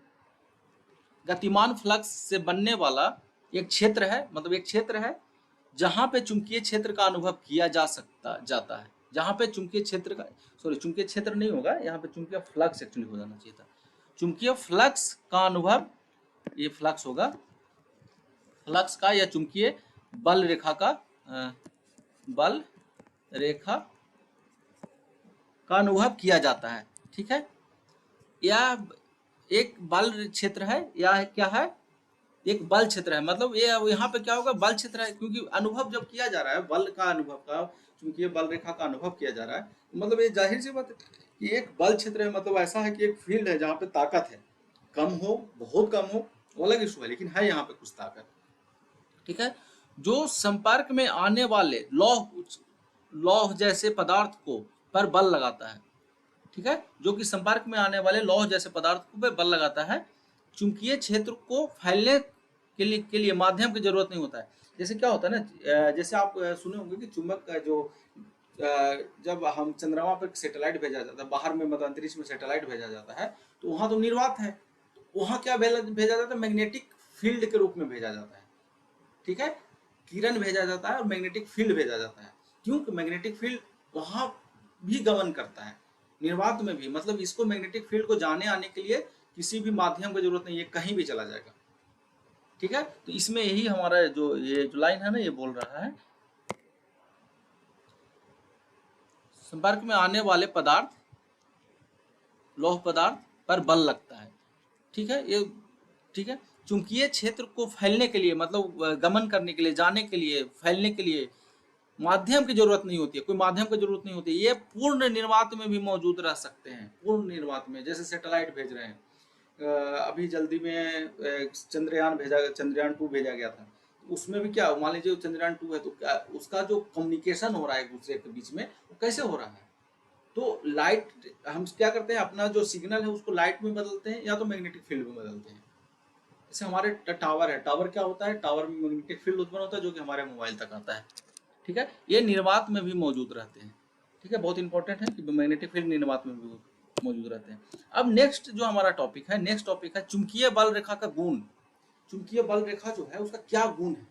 गतिमान फ्लक्स से बनने वाला एक क्षेत्र है, मतलब एक क्षेत्र है जहां पे चुंबकीय क्षेत्र का अनुभव किया जा सकता जाता है, जहां पे चुंबकीय क्षेत्र का, सॉरी चुंबकीय क्षेत्र नहीं होगा यहाँ पे, चुंबकीय फ्लक्स एक्चुअली हो जाना चाहिए था। चुंबकीय फ्लक्स का अनुभव, ये फ्लक्स होगा, फ्लक्स का या चुंबकीय बल रेखा का, बल रेखा का अनुभव किया जाता है। ठीक है, यह एक बल क्षेत्र है, या क्या है, एक बल क्षेत्र है। मतलब ये यहाँ पे क्या होगा, बल क्षेत्र है, क्योंकि अनुभव जब किया जा रहा है बल का, अनुभव का, चूंकि बल रेखा का अनुभव किया जा रहा है, मतलब ये जाहिर सी बात है कि एक बल क्षेत्र है। मतलब ऐसा है कि एक फील्ड है जहाँ पे ताकत है, कम हो बहुत कम हो वो अलग इशू है, लेकिन है यहाँ पे कुछ ताकत। ठीक है, जो संपर्क में आने वाले लौह जैसे पदार्थ को पर बल लगाता है। ठीक है, जो कि संपर्क में आने वाले लौह जैसे पदार्थ को बल लगाता है। चुंबकीय क्षेत्र को फैलने के लिए माध्यम की जरूरत नहीं होता है। जैसे क्या होता है ना, जैसे आप सुने होंगे कि चुंबक का जो जब हम चंद्रमा पर सैटेलाइट भेजा जाता है, बाहर में मतलब अंतरिक्ष में सैटेलाइट भेजा जाता है, तो वहां तो निर्वात है, तो वहां क्या भेजा जाता है, मैग्नेटिक फील्ड के रूप में भेजा जाता है। ठीक है, किरण भेजा जाता है और मैग्नेटिक फील्ड भेजा जाता है। क्योंकि मैग्नेटिक फील्ड वहां भी गमन करता है, निर्वात में भी। मतलब इसको मैग्नेटिक फील्ड को जाने आने के लिए किसी भी माध्यम की जरूरत नहीं है, कहीं भी चला जाएगा। ठीक है, तो इसमें यही हमारा जो ये जो लाइन है ना, ये बोल रहा है संपर्क में आने वाले पदार्थ, लौह पदार्थ पर बल लगता है। ठीक है, ये ठीक है, चुंबकीय क्षेत्र को फैलने के लिए, मतलब गमन करने के लिए, जाने के लिए, फैलने के लिए माध्यम की जरूरत नहीं होती है, कोई माध्यम की जरूरत नहीं होती है। ये पूर्ण निर्वात में भी मौजूद रह सकते हैं, पूर्ण निर्वात में। जैसे सैटेलाइट भेज रहे हैं, अभी जल्दी में चंद्रयान 2 भेजा गया था, उसमें भी क्या, मान लीजिए चंद्रयान 2 है, तो क्या उसका जो कम्युनिकेशन हो रहा है एक दूसरे के बीच में, वो कैसे हो रहा है, तो लाइट, हम क्या करते हैं, अपना जो सिग्नल है उसको लाइट में बदलते हैं या तो मैग्नेटिक फील्ड में बदलते हैं। जैसे हमारे टावर है, टावर क्या होता है, टावर में मैग्नेटिक फील्ड उत्पन्न होता है जो कि हमारे मोबाइल तक आता है। ठीक है, ये निर्वात में भी मौजूद रहते हैं। ठीक है, बहुत इंपॉर्टेंट है कि मैग्नेटिक फील्ड निर्वात में भी मौजूद रहते हैं। अब नेक्स्ट जो हमारा टॉपिक है, नेक्स्ट टॉपिक है चुंबकीय बल रेखा का गुण। चुंबकीय बल रेखा जो है उसका क्या गुण है।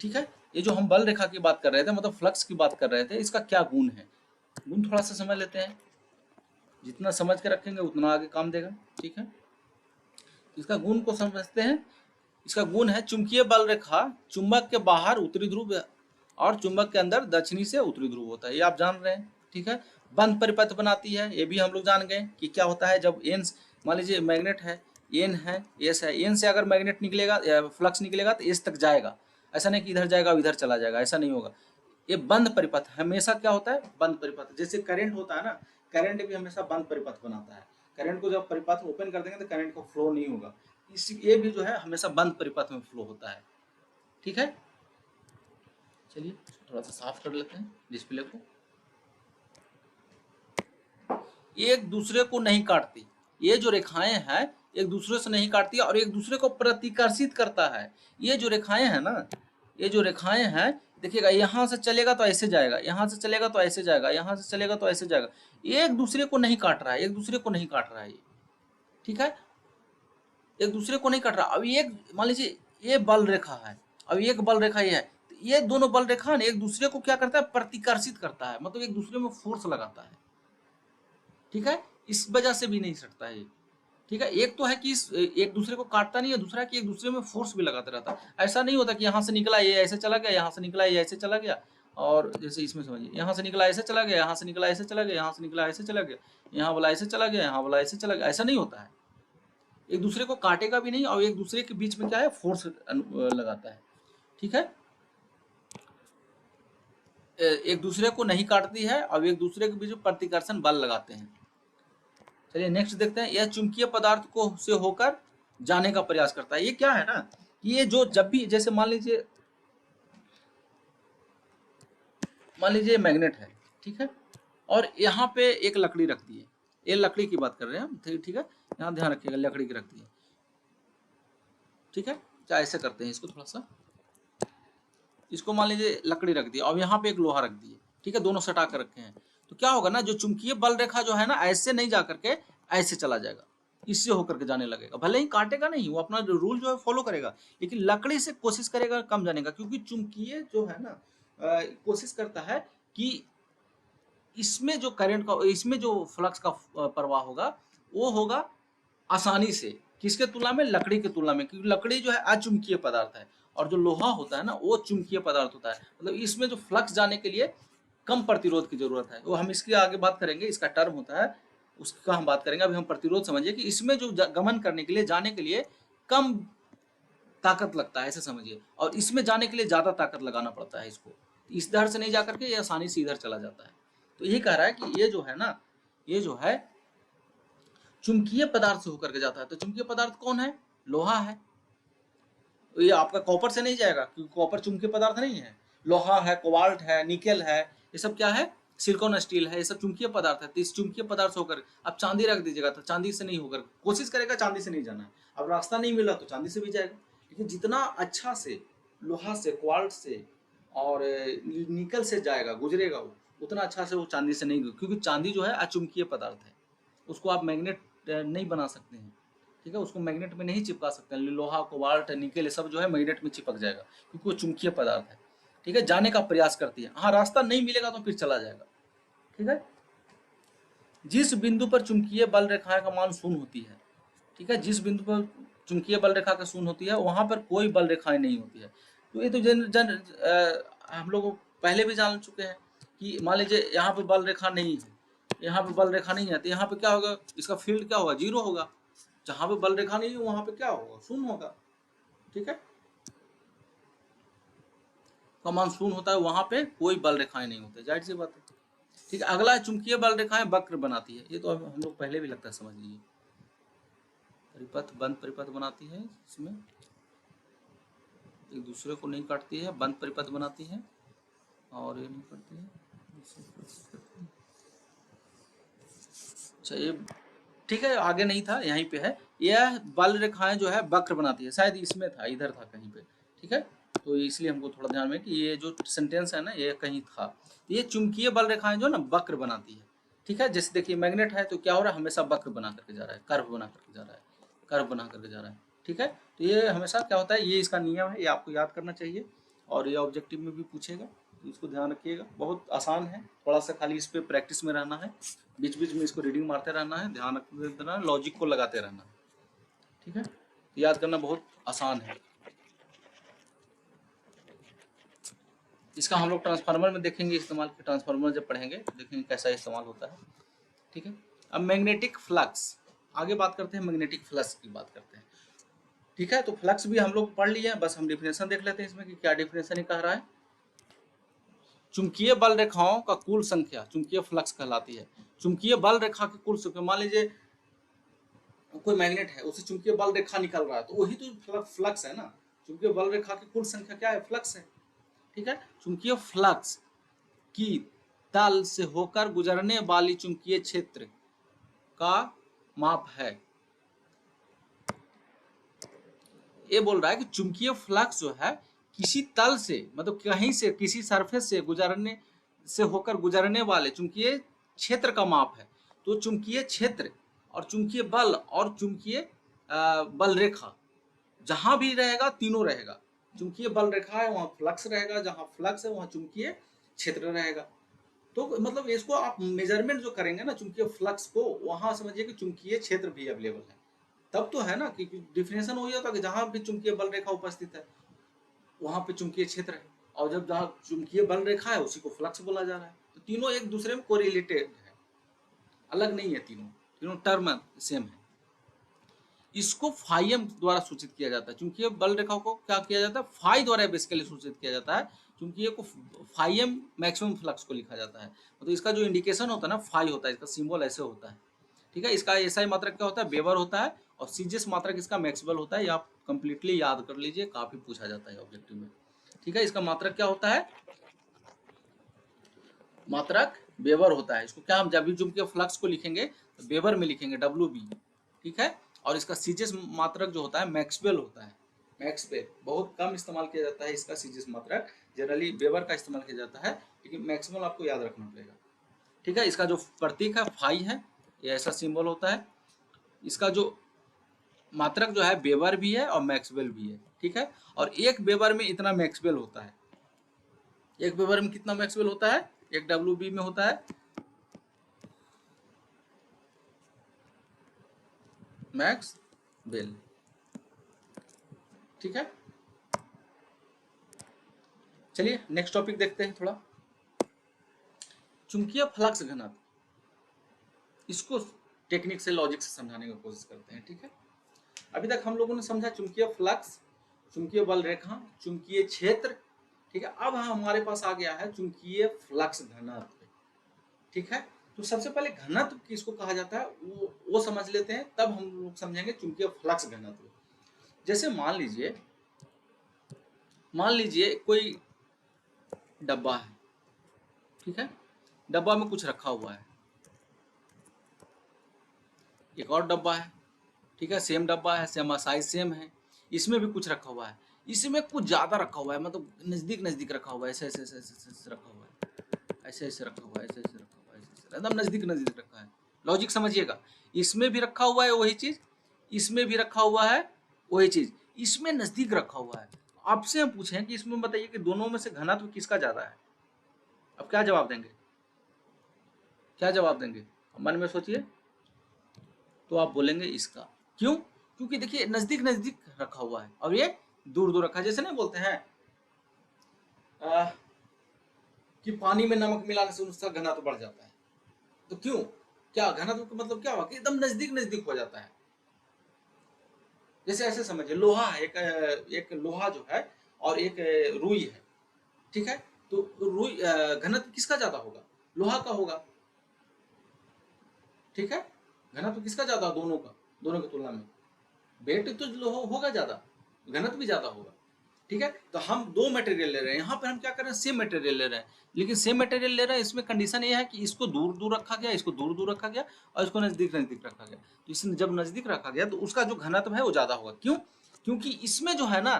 ठीक है, ये जो हम बल रेखा की बात कर रहे थे, मतलब फ्लक्स की बात कर रहे थे, इसका क्या गुण है, गुण थोड़ा सा समझ लेते हैं। जितना समझ के रखेंगे उतना आगे काम देगा। ठीक है, इसका गुण को समझते हैं। इसका गुण है चुंबकीय बल रेखा चुंबक के बाहर उत्तरी ध्रुव और चुंबक के अंदर दक्षिणी से उत्तरी ध्रुव होता है, ये आप जान रहे हैं। ठीक है, बंद परिपथ बनाती है, ये भी हम लोग जान गए कि क्या होता है जब एन, मान लीजिए मैग्नेट है, एन है, एस है, एन से अगर मैग्नेट निकलेगा या फ्लक्स निकलेगा तो एस तक जाएगा, ऐसा नहीं कि इधर जाएगा इधर चला जाएगा, ऐसा नहीं होगा। ये बंद परिपथ हमेशा क्या होता है, बंद परिपथ। जैसे करंट होता है ना, करंट भी हमेशा बंद परिपथ बनाता है। करंट को जब परिपथ ओपन कर देंगे तो करंट को फ्लो नहीं होगा, इस ये भी जो है हमेशा बंद परिपथ में फ्लो होता है। ठीक है, चलिए थोड़ा सा साफ कर लेते हैं डिस्प्ले को। एक दूसरे को नहीं काटती, ये जो रेखाएं हैं एक दूसरे से नहीं काटती और एक दूसरे को प्रतिकर्षित करता है। ये जो रेखाएं हैं ना, ये जो रेखाएं हैं, देखिएगा यहाँ से चलेगा तो ऐसे जाएगा, यहाँ से चलेगा तो ऐसे जाएगा, यहाँ से चलेगा तो ऐसे जाएगा, एक दूसरे को नहीं काट रहा है, एक दूसरे को नहीं काट रहा है ये। ठीक है, एक दूसरे को नहीं काट रहा। अब एक मान लीजिए ये बल रेखा है, अब एक बल रेखा ये है, तो ये दोनों बल रेखा ने एक दूसरे को क्या करता है, प्रतिकर्षित करता है, मतलब एक दूसरे में फोर्स लगाता है। ठीक है, इस वजह से भी नहीं सटता है। ठीक है, एक तो है कि एक दूसरे को काटता नहीं है, दूसरा कि एक दूसरे में फोर्स भी लगाता रहता है। ऐसा नहीं होता कि यहाँ से निकला ये ऐसे चला गया, यहाँ से निकला ये ऐसे चला गया, और जैसे इसमें समझिए यहाँ से निकला ऐसे चला गया, यहाँ से निकला ऐसे चला गया, यहाँ से निकला ऐसे चला गया, यहाँ वाला ऐसे चला गया, यहाँ वाला ऐसे चला गया, ऐसा नहीं होता है। एक दूसरे को काटेगा भी नहीं और एक दूसरे के बीच में क्या है, फोर्स लगाता है। ठीक है, एक दूसरे को नहीं काटती है और एक दूसरे के बीच में प्रतिकर्षण बल लगाते हैं। चलिए नेक्स्ट देखते हैं, यह चुंबकीय पदार्थ को से होकर जाने का प्रयास करता है। ये क्या है ना, ये जो जब भी जैसे मान लीजिए मैग्नेट है, ठीक है, और यहाँ पे एक लकड़ी रख दी है, ये लकड़ी की बात कर रहे हैं हम, ठीक है, यहाँ ध्यान रखिएगा लकड़ी की रख दी है। ठीक है, चाहे ऐसे करते हैं इसको थोड़ा सा, इसको मान लीजिए लकड़ी रख दी और यहाँ पे एक लोहा रख दी है। ठीक है, दोनों सटा कर रखे हैं, तो क्या होगा ना, जो चुंबकीय बल रेखा जो है ना, ऐसे नहीं जा करके ऐसे चला जाएगा, इससे होकर के जाने लगेगा। भले ही काटेगा नहीं, वो अपना रूल जो है फॉलो करेगा, लेकिन लकड़ी से कोशिश करेगा कम जाने का, क्योंकि चुंबकीय जो है ना कोशिश करता है कि इसमें जो करंट का, इसमें जो फ्लक्स का प्रवाह होगा वो होगा आसानी से, किसके तुलना में, लकड़ी के तुलना में, क्योंकि लकड़ी जो है अचुंबकीय पदार्थ है और जो लोहा होता है ना वो चुंबकीय पदार्थ होता है। मतलब इसमें जो फ्लक्स जाने के लिए कम प्रतिरोध की जरूरत है, वो हम इसके आगे बात करेंगे, इसका टर्म होता है उसका हम बात करेंगे। अभी हम प्रतिरोध समझिए कि इसमें जो गमन करने के लिए, जाने के लिए कम ताकत लगता है, ऐसे समझिए, और इसमें जाने के लिए ज्यादा ताकत लगाना पड़ता है इसको, इस इधर से नहीं जा करके ये आसानी से इधर चला जाता है। तो यही कह रहा है कि ये जो है ना, ये जो है चुंबकीय पदार्थ से होकर के जाता है। तो चुंबकीय पदार्थ कौन है, लोहा है। तो ये आपका कॉपर से नहीं जाएगा, क्योंकि कॉपर चुंबकीय पदार्थ नहीं है। लोहा है, कोबाल्ट है, निकेल है, ये सब क्या है, सिलिकॉन स्टील है, ये सब चुंबकीय पदार्थ है। तो इस चुंबकीय पदार्थ से होकर आप चांदी रख दीजिएगा तो चांदी से नहीं होकर, कोशिश करेगा चांदी से नहीं जाना है, अब रास्ता नहीं मिला तो चांदी से भी जाएगा, लेकिन जितना अच्छा से लोहा से, कोबाल्ट से और निकल से जाएगा, गुजरेगा वो, उतना अच्छा से वो चांदी से नहीं, क्योंकि चांदी जो है अचुंबकीय पदार्थ है, उसको आप मैग्नेट नहीं बना सकते हैं। ठीक है, उसको मैग्नेट में नहीं चिपका सकते हैं। लोहा, कोबाल्ट, निकेल सब जो है मैग्नेट में चिपक जाएगा, क्योंकि वो चुंबकीय पदार्थ है। ठीक है, जाने का प्रयास करती है, हाँ रास्ता नहीं मिलेगा तो फिर चला जाएगा। ठीक है, जिस बिंदु पर चुंबकीय बल रेखाएं का मान शून्य होती है, ठीक है, जिस बिंदु पर चुंबकीय बल रेखा का शून्य होती है वहां पर कोई बल रेखाएं नहीं होती है। तो ये तो हम लोग पहले भी जान चुके हैं कि मान लीजिए यहाँ पे बल रेखा नहीं है, यहाँ पे बल रेखा नहीं है, तो यहाँ पे क्या होगा, इसका फील्ड क्या होगा, जीरो होगा। जहां पे बल रेखा नहीं है वहां पे क्या होगा, शून्य होगा। ठीक है, का मान शून्य होता है, वहां पे कोई बल रेखाएं नहीं होते, जाहिर सी बात है। ठीक है, अगला चुंबकीय बल रेखाएं वक्र बनाती है, ये तो हम लोग पहले भी लगता है समझ लीजिए। परिपथ, बंद परिपथ बनाती है, इसमें एक दूसरे को नहीं काटती है, बंद परिपथ बनाती है, और ये नहीं करती है। अच्छा ये ठीक है, आगे नहीं था, यहीं पे है। यह बल रेखाएं जो है वक्र बनाती है, शायद इसमें था, इधर था कहीं पे। ठीक है, तो इसलिए हमको थोड़ा ध्यान में कि ये जो सेंटेंस है ना ये कहीं था। ये चुंबकीय बल रेखाएं जो ना वक्र बनाती है। ठीक है, जैसे देखिए मैग्नेट है तो क्या हो रहा है, हमेशा वक्र बना करके जा रहा है, कर्व बना करके जा रहा है, कर्व बना करके जा रहा है। ठीक है, तो ये हमेशा क्या होता है, ये इसका नियम है, ये आपको याद करना चाहिए, और ये ऑब्जेक्टिव में भी पूछेगा, तो इसको ध्यान रखिएगा। बहुत आसान है, थोड़ा सा खाली इस पे प्रैक्टिस में रहना है, बीच बीच में इसको रीडिंग मारते रहना है, ध्यान रखते रहना, लॉजिक को लगाते रहना है। ठीक है, याद करना बहुत आसान है। इसका हम लोग ट्रांसफार्मर में देखेंगे इस्तेमाल, ट्रांसफार्मर जब पढ़ेंगे तो देखेंगे कैसा इस्तेमाल होता है। ठीक है, अब मैग्नेटिक फ्लक्स, आगे बात करते हैं, मैग्नेटिक फ्लक्स की बात करते हैं। ठीक है, तो फ्लक्स भी हम लोग पढ़ लिए हैं, बस हम डिफिनेशन देख लेते हैं इसमें कि क्या डिफिनेशन ही कह रहा है। चुंबकीय बल रेखाओं का कुल संख्या चुंबकीय फ्लक्स कहलाती है। चुंबकीय बल रेखा की कुल संख्या, मान लीजिए कोई मैग्नेट है, उससे चुंबकीय बल रेखा निकल रहा है, तो वही तो फ्लक्स है ना। चुंबकीय बल रेखा की कुल संख्या क्या है? फ्लक्स है। ठीक है, चुंबकीय फ्लक्स की तल से होकर गुजरने वाली चुंबकीय क्षेत्र का माप है। ये बोल रहा है कि चुंबकीय फ्लक्स जो है किसी तल से, मतलब कहीं से, किसी सरफेस से गुजरने से होकर गुजरने वाले चुंबकीय क्षेत्र का माप है। तो चुंबकीय क्षेत्र और चुंबकीय बल और चुंबकीय बल रेखा जहां भी रहेगा, तीनों रहेगा। चुंबकीय बल रेखा है वहां फ्लक्स रहेगा, जहां फ्लक्स है वहां चुंबकीय क्षेत्र रहेगा। तो मतलब इसको आप मेजरमेंट जो करेंगे ना चुंबकीय फ्लक्स को, वहां समझिए कि चुंबकीय क्षेत्र भी अवेलेबल है। तब तो है ना कि डिफिनेशन हो जाता है कि जहां भी चुंबकीय बल रेखा उपस्थित है वहां पे चुंबकीय क्षेत्र है, और जब जहां चुंबकीय बल रेखा है उसी को फ्लक्स बोला जा रहा है। तो तीनों एक दूसरे में कोरिलेटेड है, अलग नहीं है, तीनों तीनों टर्म सेम है। इसको फाई एम द्वारा सूचित किया जाता है। चुंबकीय बल रेखाओं को क्या किया जाता है? फाई द्वारा बेसिकली सूचित किया जाता है। चूंकि को फाई एम मैक्सिमम फ्लक्स को लिखा जाता है, तो इसका जो इंडिकेशन होता है ना फाई होता है, इसका सिंबल ऐसे होता है। ठीक है, इसका एसआई मात्रक क्या होता है? वेबर होता है, और सीजीएस मात्रक इसका मैक्सवेल होता है। ये आप कंप्लीटली याद कर लीजिए, काफी पूछा जाता है ऑब्जेक्टिव में। ठीक है, इसका मात्रक क्या होता है? मात्रक वेबर होता है। इसको क्या हम जब भी चुंबकीय फ्लक्स को लिखेंगे तो वेबर में लिखेंगे, WB। ठीक है, और इसका सीजीएस मात्रक जो होता है मैक्सवेल होता है। मैक्सवेल बहुत कम इस्तेमाल किया जाता है इसका सीजीएस मात्रक, जनरली वेबर का इस्तेमाल किया जाता है, लेकिन मैक्सवेल आपको याद रखना पड़ेगा। ठीक है, इसका जो प्रतीक है फाई है, ये ऐसा सिंबल होता है। इसका जो मात्रक जो है वेबर भी है और मैक्सवेल भी है। ठीक है, और एक वेबर में इतना मैक्सवेल होता है। एक वेबर में कितना मैक्सवेल होता है? एक WB में होता है मैक्सवेल। ठीक है, चलिए नेक्स्ट टॉपिक देखते हैं थोड़ा। चुंबकीय फ्लक्स घनत्व, इसको टेक्निक से, लॉजिक से समझाने की कोशिश करते हैं। ठीक है, अभी तक हम लोगों ने समझा चुंबकीय फ्लक्स, चुंबकीय बल रेखा, चुंबकीय क्षेत्र। ठीक है, अब हमारे पास आ गया है चुंबकीय फ्लक्स घनत्व। ठीक है, तो सबसे पहले घनत्व किसको कहा जाता है वो समझ लेते हैं, तब हम लोग समझेंगे चुंबकीय फ्लक्स घनत्व। जैसे मान लीजिए कोई डब्बा है। ठीक है, डब्बा में कुछ रखा हुआ है, एक और डब्बा है। ठीक है, सेम डब्बा है, सेम साइज सेम है, इसमें भी कुछ रखा हुआ है। इसमें कुछ ज्यादा रखा हुआ है, मतलब नजदीक नजदीक रखा हुआ है, ऐसे ऐसे ऐसे ऐसे ऐसे रखा हुआ है, ऐसे ऐसे रखा हुआ है, ऐसे ऐसे रखा हुआ है, ऐसे एकदम नजदीक नजदीक रखा है। लॉजिक समझिएगा, इसमें भी रखा हुआ है वही चीज, इसमें भी रखा हुआ है वही चीज, इसमें नजदीक रखा हुआ है। आपसे हम पूछें कि इसमें बताइए कि दोनों में से घनत्व किसका ज्यादा है, अब क्या जवाब देंगे? क्या जवाब देंगे? मन में सोचिए, तो आप बोलेंगे इसका। क्यों? क्योंकि देखिए नजदीक नजदीक रखा हुआ है और ये दूर दूर रखा है। जैसे नहीं बोलते हैं कि पानी में नमक मिलाने से उसका घनत्व बढ़ जाता है, तो क्यों? क्या घनत्व का मतलब क्या हुआ कि एकदम नजदीक नजदीक हो जाता है। जैसे ऐसे समझिए, लोहा है, एक लोहा जो है और एक रुई है। ठीक है, तो रुई घनत्व किसका ज्यादा होगा? लोहा का होगा। ठीक है, घनत्व किसका ज्यादा? दोनों का, दोनों की तुलना में वेट तो होगा ज्यादा, घनत्व भी ज्यादा होगा। ठीक है, तो हम दो मटेरियल ले रहे हैं, यहाँ पर हम क्या कर रहे हैं? सेम मटेरियल ले रहे हैं, लेकिन सेम मटेरियल ले रहे हैं, इसमें कंडीशन ये है कि इसको दूर दूर रखा गया, इसको दूर दूर रखा गया, और इसको नजदीक नजदीक रखा गया। तो इसमें जब नजदीक रखा गया तो उसका जो घनत्व है वो ज्यादा होगा। क्यों? क्योंकि इसमें जो है ना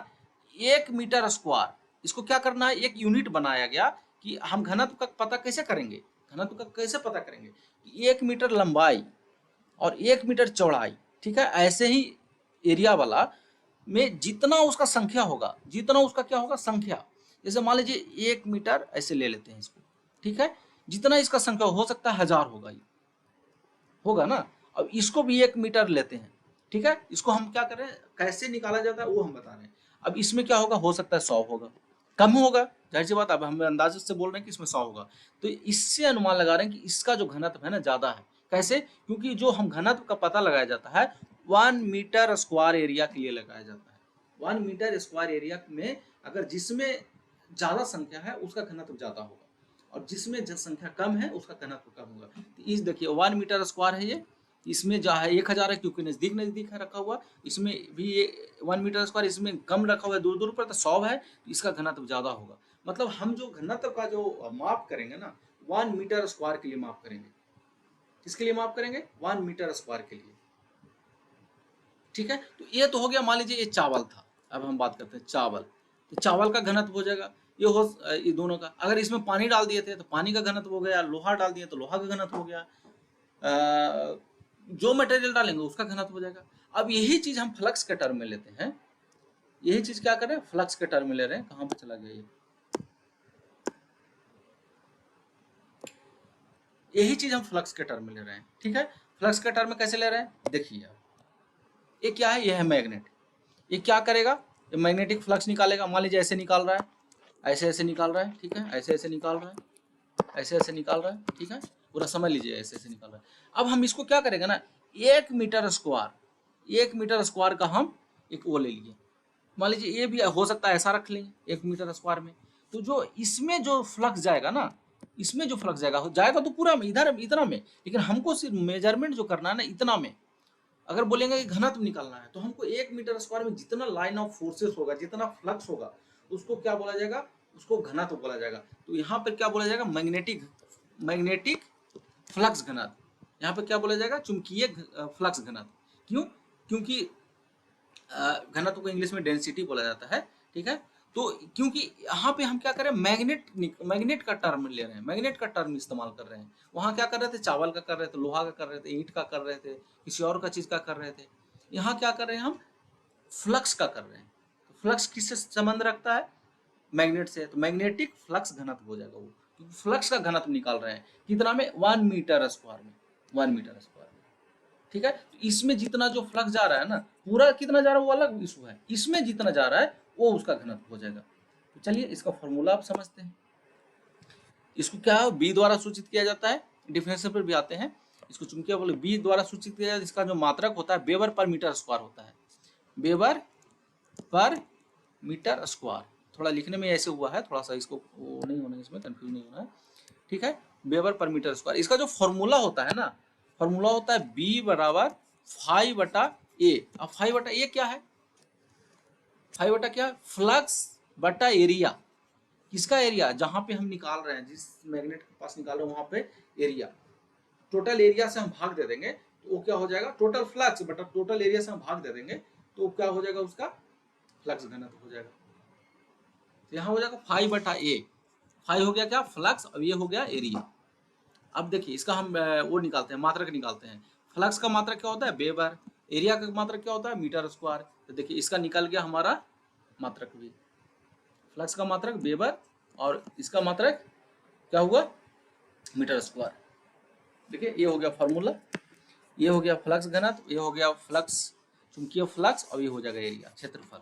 1 मीटर स्क्वायर, इसको क्या करना है, एक यूनिट बनाया गया कि हम घनत्व का पता कैसे करेंगे। घनत्व का कैसे पता करेंगे? 1 मीटर लंबाई और 1 मीटर चौड़ाई। ठीक है, ऐसे ही एरिया वाला में जितना उसका संख्या होगा, जितना उसका क्या होगा? संख्या। जैसे मान लीजिए 1 मीटर, ऐसे ले लेते हैं इसको। ठीक है, जितना इसका संख्या हो सकता है 1000 होगा, ये होगा ना। अब इसको भी 1 मीटर लेते हैं। ठीक है, इसको हम क्या करें, कैसे निकाला जाता है वो हम बता रहे हैं। अब इसमें क्या होगा? हो सकता है 100 होगा, कम होगा, जाहिर सी बात, अब हम अंदाजे से बोल रहे हैं कि इसमें 100 होगा, तो इससे अनुमान लगा रहे हैं कि इसका जो घनत्व है ना ज़्यादा है। कैसे? क्योंकि जो हम घनत्व का पता लगाया जाता है 1 मीटर स्क्वायर एरिया के लिए लगाया जाता है। 1 मीटर स्क्वायर एरिया में अगर जिसमें ज़्यादा संख्या है उसका घनत्व ज़्यादा होगा, और जिसमें संख्या कम है उसका घनत्व कम होगा। तो इस देखिए 1 मीटर स्क्वायर है ये, इसमें जो है 1000 है क्योंकि नज़दीक नज़दीक है रखा हुआ, इसमें भी ये 1 मीटर स्क्वायर, इसमें कम रखा हुआ है दूर दूर पर, तो 100 है, तो इसका घनत्व ज़्यादा होगा। मतलब हम जो घनत्व का जो माप करेंगे ना 1 मीटर स्क्वायर के लिए माप करेंगे। किसके लिए माप करेंगे? 1 मीटर स्क्वायर के लिए। ठीक है, तो ये तो हो गया, मान लीजिए ये चावल था। अब हम बात करते हैं चावल, तो चावल का घनत्व हो जाएगा ये दोनों का। अगर इसमें पानी डाल दिए थे तो पानी का घनत्व हो गया, लोहा डाल दिए तो लोहा का घनत्व हो गया, जो मटेरियल डालेंगे उसका घनत्व हो जाएगा। अब यही चीज हम फ्लक्स के टर्म में लेते हैं, यही चीज क्या कर रहे हैं, फ्लक्स के टर्म में ले रहे हैं। कहां पर चला गया ये? यही चीज हम फ्लक्स के टर्म में ले रहे हैं। ठीक है, फ्लक्स के टर्म में कैसे ले रहे हैं, देखिए ये क्या है, ये है मैग्नेट। ये क्या करेगा, ये मैग्नेटिक फ्लक्स निकालेगा। मान लीजिए ऐसे निकाल रहा है, ऐसे ऐसे निकाल रहा है, ठीक है, ऐसे ऐसे निकाल रहा है, ऐसे ऐसे निकाल रहा है, ठीक है, पूरा समझ लीजिए ऐसे ऐसे निकाल रहा है। अब हम इसको क्या करेंगे ना, 1 मीटर स्क्वायर, 1 मीटर स्क्वायर का हम एक वो ले लिए। मान लीजिए ये भी हो सकता है ऐसा रख लेंगे 1 मीटर स्क्वायर में, तो जो इसमें जो फ्लक्स जाएगा ना, इसमें जो फ्लक्स जाएगा जाएगा तो पूरा में, इधर इतना में, लेकिन हमको सिर्फ मेजरमेंट जो करना है ना इतना में। अगर बोलेंगे कि घनत्व निकालना है तो हमको 1 मीटर स्क्वायर में जितना लाइन ऑफ फोर्सेस होगा, जितना फ्लक्स होगा, उसको क्या बोला जाएगा, उसको घनत्व बोला जाएगा। तो यहाँ पर क्या बोला जाएगा, मैग्नेटिक फ्लक्स घनत्व। यहाँ पे क्या बोला जाएगा, चुंबकीय फ्लक्स घनत्व। क्यों? क्योंकि घनत्व को इंग्लिश में डेंसिटी बोला जाता है। ठीक है, तो क्योंकि यहाँ पे हम क्या करें, मैग्नेट का टर्म ले रहे हैं, मैग्नेट का टर्म इस्तेमाल कर रहे हैं। वहाँ क्या कर रहे थे, चावल का कर रहे थे, लोहा का कर रहे थे, ईंट का कर रहे थे, किसी और का चीज का कर रहे थे। यहाँ क्या कर रहे हैं, हम फ्लक्स का कर रहे हैं। तो फ्लक्स किससे संबंध रखता है, मैग्नेट से, तो मैग्नेटिक फ्लक्स घनत्व हो जाएगा वो, क्योंकि फ्लक्स का घनत्व निकाल रहे हैं कितना में, 1 मीटर स्क्वायर में, 1 मीटर स्क्वायर में। ठीक है, तो इसमें जितना जो फ्लक्स जा रहा है ना, पूरा कितना जा रहा है वो अलग इशू है, इसमें जितना जा रहा है वो उसका घनत्व हो जाएगा। तो चलिए इसका फॉर्मूला आप समझते हैं। इसको क्या है, बी द्वारा सूचित किया जाता है, डिफिनेशन पर भी आते हैं। इसको चुंबकीय बल बी द्वारा सूचित किया जाता है। इसका जो मात्रक होता है वेबर पर मीटर स्क्वायर होता है, वेबर पर मीटर स्क्वायर। थोड़ा लिखने में ऐसे हुआ है, थोड़ा सा इसको वो नहीं होना है, इसमें कंफ्यूज नहीं होना है। ठीक है, वेबर पर मीटर स्क्वायर। इसका जो फॉर्मूला होता है ना, फॉर्मूला होता है बी बराबर 5/A। अब 5/A क्या है, 5 क्या है, फ्लक्स बटा एरिया। किसका एरिया, जहां पे हम निकाल रहे हैं, जिस मैग्नेट के पास निकाल रहे हैं वहां पे एरिया, टोटल एरिया से हम भाग दे देंगे तो वो क्या हो जाएगा, टोटल फ्लक्स बटा टोटल एरिया से हम भाग दे देंगे तो क्या हो जाएगा, उसका फ्लक्स घनत्व हो जाएगा। तो यहाँ हो जाएगा 5/A। 5 हो गया क्या, फ्लक्स, अब ये हो गया एरिया। अब देखिए इसका हम वो निकालते हैं, मात्रक निकालते हैं। फ्लक्स का मात्रक क्या होता है, वेबर। एरिया का मात्रक क्या होता है, मीटर स्क्वायर। तो देखिए इसका निकल गया हमारा मात्रक भी, फ्लक्स का मात्रक वेबर और इसका मात्रक क्या हुआ, मीटर स्क्वायर। देखिए ये हो गया फॉर्मूला, ये हो गया फ्लक्स घनत्व, ये हो गया फ्लक्स, चुंबकीय फ्लक्स, और ये हो जाएगा एरिया, क्षेत्रफल।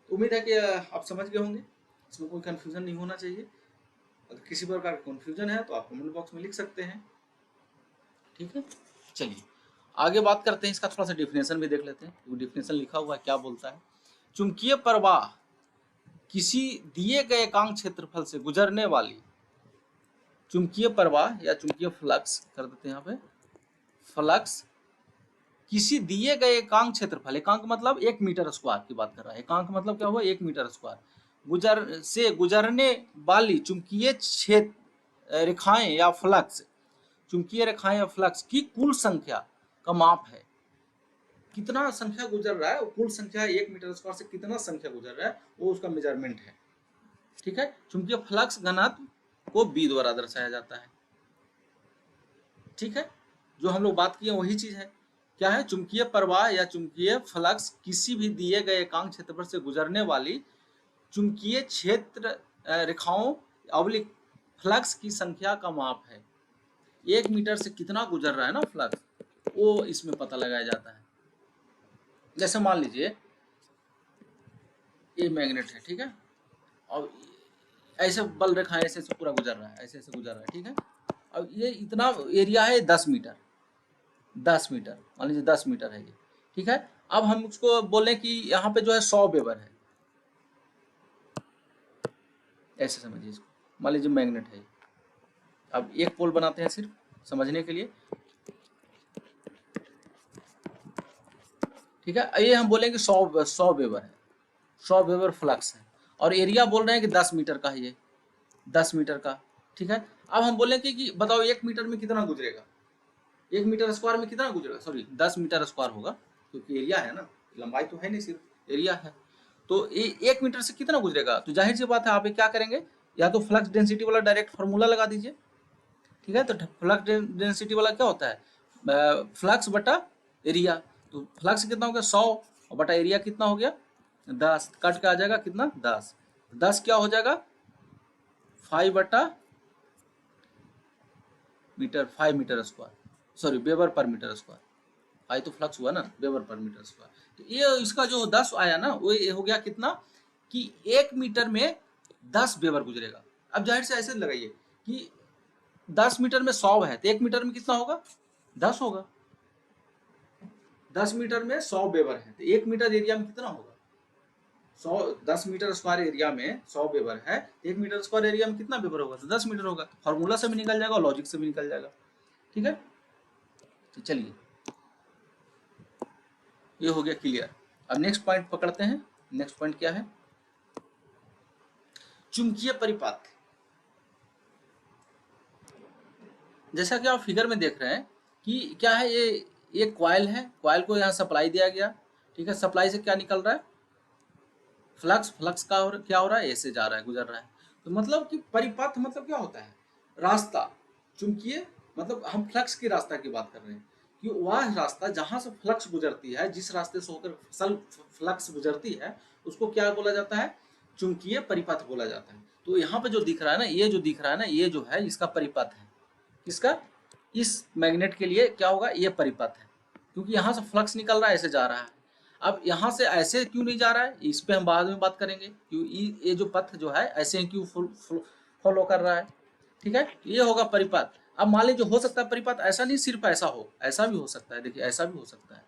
उम्मीद है कि आप समझ गए होंगे, इसमें कोई कंफ्यूजन नहीं होना चाहिए। अगर किसी प्रकार का कंफ्यूजन है तो आप कमेंट बॉक्स में लिख सकते हैं। ठीक है, चलिए आगे बात करते हैं, इसका थोड़ा सा डिफिनेशन भी देख लेते हैं। वो डिफिनेशन लिखा हुआ है, क्या बोलता है, चुंबकीय प्रवाह किसी दिए गए एकांक क्षेत्रफल से गुजरने वाली, चुंबकीय प्रवाह या चुंबकीय फ्लक्स कर देते हैं यहाँ पे, फ्लक्स किसी दिए गए एकांक क्षेत्रफल, एकांक मतलब 1 मीटर स्क्वायर की बात कर रहा है, एकांक मतलब क्या हुआ, 1 मीटर स्क्वायर, गुजरने वाली चुंबकीय क्षेत्र रेखाएं या फ्लक्स, चुंबकीय रेखाएं या फ्लक्स की कुल संख्या का माप है। कितना संख्या गुजर रहा है, कुल संख्या 1 मीटर स्क्वायर से कितना संख्या गुजर रहा है वो उसका मेजरमेंट है। ठीक है, चुंबकीय फ्लक्स घनत्व को बी द्वारा दर्शाया जाता है। ठीक है, जो हम लोग बात किए वही चीज है, क्या है, चुंबकीय प्रवाह या चुंबकीय फ्लक्स किसी भी दिए गए एकांक क्षेत्रफल से गुजरने वाली चुंबकीय क्षेत्र रेखाओं अवलिक फ्लक्स की संख्या का माप है। 1 मीटर से कितना गुजर रहा है ना फ्लक्स, वो इसमें पता लगाया जाता है। जैसे मान लीजिए ये मैग्नेट है, ठीक है, और ऐसे बल रेखा ऐसे ऐसे पूरा गुजर रहा है, ऐसे ऐसे गुजर रहा है, ठीक है। अब ये इतना एरिया है 10 मीटर, 10 मीटर, मान लीजिए 10 मीटर है ये, ठीक है। अब हम उसको बोलें कि यहाँ पे जो है 100 वेबर है, ऐसे समझिए इसको, मान लीजिए मैग्नेट है। अब एक पोल बनाते हैं सिर्फ समझने के लिए, ठीक है। ये हम बोलेंगे 100 वेबर है, 100 वेबर फ्लक्स है, और एरिया बोल रहे हैं कि 10 मीटर का है ये, 10 मीटर का, ठीक है। अब हम बोलेंगे कि बताओ 1 मीटर में कितना गुजरेगा, 1 मीटर स्क्वायर में कितना गुजरेगा, सॉरी 10 मीटर स्क्वायर होगा, क्योंकि एरिया है ना, लंबाई तो है नहीं, सिर्फ एरिया है। तो 1 मीटर से कितना गुजरेगा, तो जाहिर सी बात है आप क्या करेंगे, या तो फ्लक्स डेंसिटी वाला डायरेक्ट फार्मूला लगा दीजिए, ठीक है। तो फ्लक्स डेंसिटी वाला क्या होता है, फ्लक्स बटा एरिया। तो फ्लक्स कितना हो गया 100, और बटा एरिया कितना हो गया 10, कट के आ जाएगा कितना 10, 10 क्या हो जाएगा 5 बटा metre, 5 metre square, sorry weber पर मीटर स्क्वायर, आई तो फ्लक्स हुआ ना, वेबर पर मीटर स्क्वायर। तो ये इसका जो 10 आया ना, वो ये हो गया कितना कि 1 मीटर में 10 वेबर गुजरेगा। अब जाहिर से ऐसे लगाइए कि 10 मीटर में 100 है, तो 1 मीटर में कितना होगा 10 होगा, 10 मीटर में 100 वेबर है, तो 1 मीटर एरिया में कितना होगा 100, 10 मीटर स्क्वायर एरिया में 100 वेबर है, 1 मीटर स्क्वायर एरिया में कितना वेबर होगा, तो 10 मीटर होगा। फॉर्मूला से भी निकल जाएगा और लॉजिक से भी निकल जाएगा, ठीक है। तो चलिए ये हो गया क्लियर। अब नेक्स्ट पॉइंट पकड़ते हैं। नेक्स्ट पॉइंट क्या है, चुंबकीय परिपथ। जैसा कि आप फिगर में देख रहे हैं कि क्या है, ये कॉइल है, कॉइल को यहाँ सप्लाई दिया गया, ठीक है। सप्लाई से क्या निकल रहा है फ्लक्स, फ्लक्स का और क्या हो रहा है ऐसे जा रहा है, गुजर रहा है। तो मतलब कि परिपथ मतलब क्या होता है, रास्ता। चुंबकीय मतलब हम फ्लक्स की रास्ता की बात कर रहे हैं कि वह रास्ता जहां से फ्लक्स गुजरती है, जिस रास्ते से होकर फ्लक्स गुजरती है, उसको क्या बोला जाता है चुंबकीय परिपथ बोला जाता है। तो यहाँ पे जो दिख रहा है ना, ये जो दिख रहा है ना, ये जो है इसका परिपथ है, किसका, इस मैग्नेट के लिए क्या होगा ये परिपथ है, क्योंकि यहाँ से फ्लक्स निकल रहा है ऐसे जा रहा है। अब यहाँ से ऐसे क्यों नहीं जा रहा है, इस पे हम बाद में बात करेंगे, क्यों ये जो पथ जो है ऐसे क्यों फॉलो कर रहा है, ठीक है। ये होगा परिपथ। अब मान लीजिए हो सकता है परिपथ ऐसा नहीं सिर्फ ऐसा हो, ऐसा भी हो सकता है, देखिए ऐसा भी हो सकता है,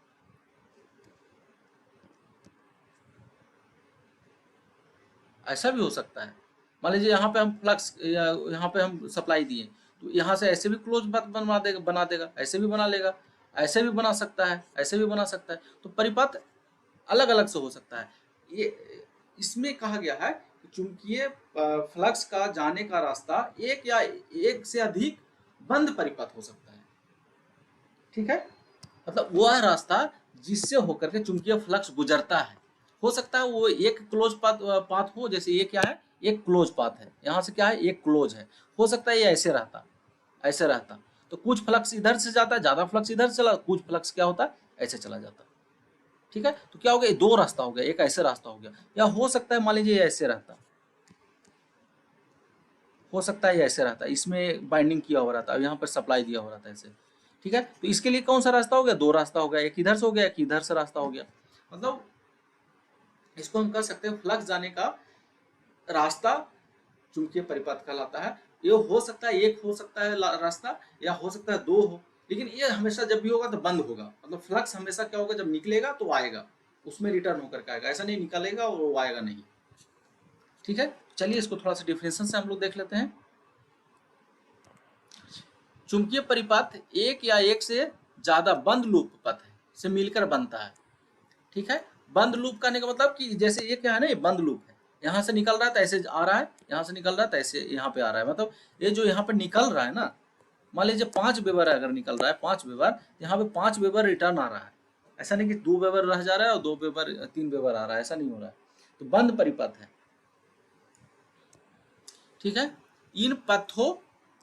ऐसा भी हो सकता है। मान लीजिए यहाँ पे हम फ्लक्स, यहाँ पे हम सप्लाई दिए, तो यहाँ से ऐसे भी क्लोज पथ बना देगा, ऐसे भी बना लेगा, ऐसे भी बना सकता है, ऐसे भी बना सकता है। तो परिपथ अलग अलग से हो सकता है। ये इसमें कहा गया है कि चुंबकीय फ्लक्स का जाने का रास्ता एक या एक से अधिक बंद परिपथ हो सकता है, ठीक है। मतलब वह रास्ता जिससे होकर के चुंबकीय फ्लक्स गुजरता है, हो सकता है वो एक क्लोज पाथ हो, जैसे ये क्या है एक क्लोज पाथ है, यहाँ से क्या है एक क्लोज है, हो सकता है ये ऐसे रहता, ऐसे रहता। तो कुछ फ्लक्स इधर से जाता है, ज्यादा फ्लक्स इधर से चला, कुछ फ्लक्स क्या होता है ऐसे चला जाता, ठीक है। तो क्या हो गया, दो रास्ता हो गया, एक ऐसे रास्ता हो गया, या हो सकता है मान लीजिए ऐसे रहता, हो सकता है ऐसे रहता, इसमें बाइंडिंग किया हुआ रहता, यहाँ पर सप्लाई दिया हुआ रहता है ऐसे, ठीक है। तो इसके लिए कौन सा रास्ता हो गया, दो रास्ता हो गया, एक इधर से हो गया, एक इधर से रास्ता हो गया। मतलब इसको हम कह सकते हैं फ्लक्स जाने का रास्ता चुंबकीय परिपथ कहलाता है। ये हो सकता है एक हो सकता है रास्ता, या हो सकता है दो हो, लेकिन ये हमेशा जब भी होगा तो बंद होगा। मतलब फ्लक्स हमेशा क्या होगा, जब निकलेगा तो आएगा, उसमें रिटर्न होकर के आएगा, ऐसा नहीं निकलेगा और वो आएगा नहीं, ठीक है। चलिए इसको थोड़ा सा डिफरेंशिएशन से हम लोग देख लेते हैं। चुंबकीय परिपथ एक या एक से ज्यादा बंद लूप पथ से मिलकर बनता है, ठीक है। बंद लूप कहने का मतलब कि जैसे ये क्या है ना, ये बंद लूप है, यहाँ से निकल रहा है तो ऐसे आ रहा है, यहाँ से निकल रहा है तो ऐसे यहाँ पे आ रहा है। मतलब ये जो यहाँ पे निकल रहा है ना, मान लीजिए 5 वेबर अगर निकल रहा है 5 वेबर, यहाँ पे 5 वेबर रिटर्न आ रहा है, ऐसा नहीं कि 2 वेबर रह जा रहा है और 2 वेबर 3 वेबर आ रहा है, ऐसा नहीं हो रहा है। तो बंद परिपथ है, ठीक है। इन पथों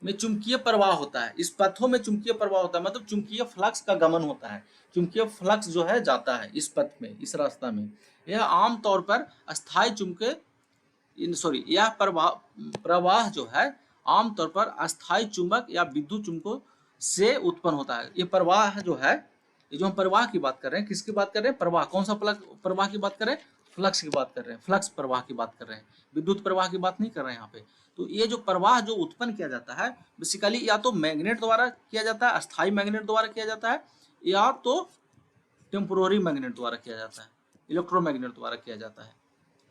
में चुंबकीय प्रवाह होता है, इस पथों में चुंबकीय प्रवाह होता है, मतलब चुंबकीय फ्लक्स का गमन होता है, चुंबकीय फ्लक्स जो है जाता है इस पथ में, इस रास्ता में। यह आमतौर पर अस्थायी चुंबकीय सॉरी यह प्रवाह प्रवाह जो है आमतौर पर अस्थायी चुंबक या विद्युत चुंबकों से उत्पन्न होता है। ये प्रवाह जो है, ये जो हम प्रवाह की बात कर रहे हैं, किसकी बात कर रहे हैं, प्रवाह, कौन सा प्रवाह की बात कर रहे हैं, फ्लक्स की बात कर रहे हैं, फ्लक्स प्रवाह की बात कर रहे हैं, विद्युत प्रवाह की बात नहीं कर रहे हैं यहाँ पे। तो ये जो प्रवाह जो उत्पन्न किया जाता है बेसिकली या तो मैग्नेट द्वारा किया जाता है, अस्थायी मैग्नेट द्वारा किया जाता है, या तो टेम्पोररी मैग्नेट द्वारा किया जाता है, इलेक्ट्रोमैग्नेट द्वारा किया जाता है।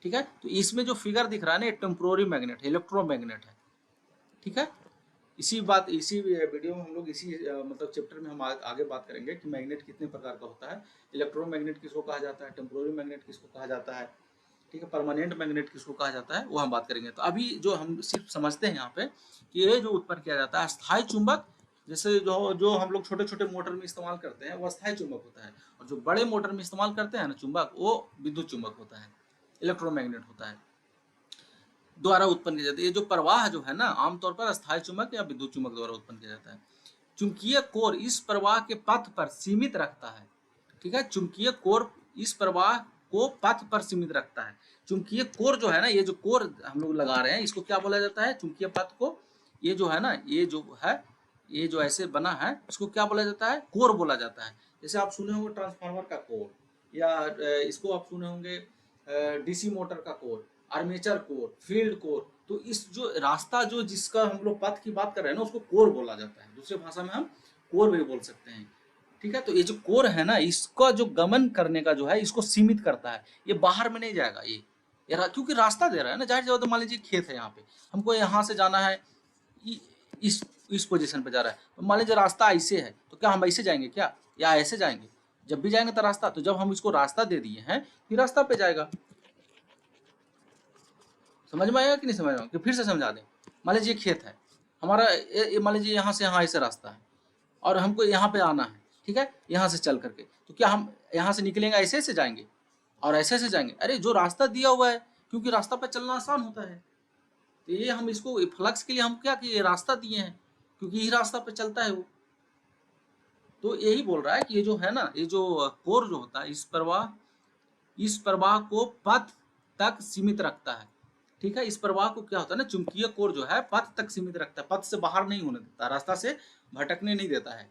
ठीक है, तो इसमें जो फिगर दिख रहा है ना ये टेम्पोररी मैग्नेट है, इलेक्ट्रोमैग्नेट है। ठीक है, इसी वीडियो में हम लोग इसी मतलब चैप्टर में हम आगे बात करेंगे कि मैग्नेट कितने प्रकार का होता है, इलेक्ट्रोमैग्नेट किसको कहा जाता है, टेम्पोररी मैग्नेट किसको कहा जाता है, ठीक है, परमानेंट मैग्नेट किसको कहा जाता है, वो हम बात करेंगे। तो अभी जो हम सिर्फ समझते हैं यहाँ पे कि ये जो उत्पन्न किया जाता है अस्थायी चुंबक, जैसे जो जो हम लोग छोटे छोटे मोटर में इस्तेमाल करते हैं वो अस्थायी चुंबक होता है, और जो बड़े मोटर में इस्तेमाल करते हैं ना चुंबक, वो विद्युत चुंबक होता है, इलेक्ट्रोमैग्नेट होता है, द्वारा उत्पन्न किया जाता है। ये जो प्रवाह जो है ना आमतौर पर अस्थायी चुंबक या विद्युत चुंबक द्वारा उत्पन्न किया जाता है। चुंबकीय कोर इस प्रवाह के पथ पर सीमित रखता है। ठीक है, चुंबकीय कोर इस प्रवाह को पथ पर सीमित रखता है। चुंबकीय कोर जो है ना, ये जो कोर हम लोग लगा रहे हैं इसको क्या बोला जाता है, चुंबकीय पथ को, ये जो है ना, ये जो है, ये जो ऐसे बना है इसको क्या बोला जाता है, कोर बोला जाता है। जैसे आप सुने होंगे ट्रांसफार्मर का कोर, या इसको आप सुने होंगे डीसी मोटर का core, armature core, field core. तो इस जो रास्ता जो जिसका हम लोग पथ की बात कर रहे हैं ना उसको कोर बोला जाता है, दूसरे भाषा में हम कोर भी बोल सकते हैं। ठीक है, तो ये जो कोर है ना इसका जो गमन करने का जो है इसको सीमित करता है, ये बाहर में नहीं जाएगा क्योंकि रास्ता दे रहा है ना। जाहिर सी बात है, मान लीजिए खेत है, यहाँ पे हमको यहाँ से जाना है, इस इस पोजीशन पे जा रहा है, तो मान लीजिए रास्ता ऐसे है, तो क्या हम ऐसे जाएंगे क्या, या ऐसे जाएंगे? जब भी जाएंगे तो रास्ता, तो जब हम इसको रास्ता दे दिए हैं फिर रास्ता पे जाएगा। समझ में आएगा कि नहीं समझ में? कि फिर से समझा दें। मान लीजिए खेत है हमारा, मान लीजिए यहाँ से यहाँ ऐसे रास्ता है और हमको यहाँ पे आना है। ठीक है, यहाँ से चल करके, तो क्या हम यहाँ से निकलेंगे ऐसे ऐसे जाएंगे और ऐसे ऐसे जाएंगे? अरे जो रास्ता दिया हुआ है, क्योंकि रास्ता पे चलना आसान होता है, तो ये हम इसको फ्लक्स के लिए हम क्या किए, रास्ता दिए हैं, क्योंकि यही रास्ता पे चलता है वो। तो यही बोल रहा है कि ये जो है ना, ये जो कोर जो होता है इस प्रवाह को पथ तक सीमित रखता है। ठीक है, इस प्रवाह को क्या होता है ना, चुंबकीय कोर जो है पथ तक सीमित रखता है, पथ से बाहर नहीं होने देता, रास्ता से भटकने नहीं देता है।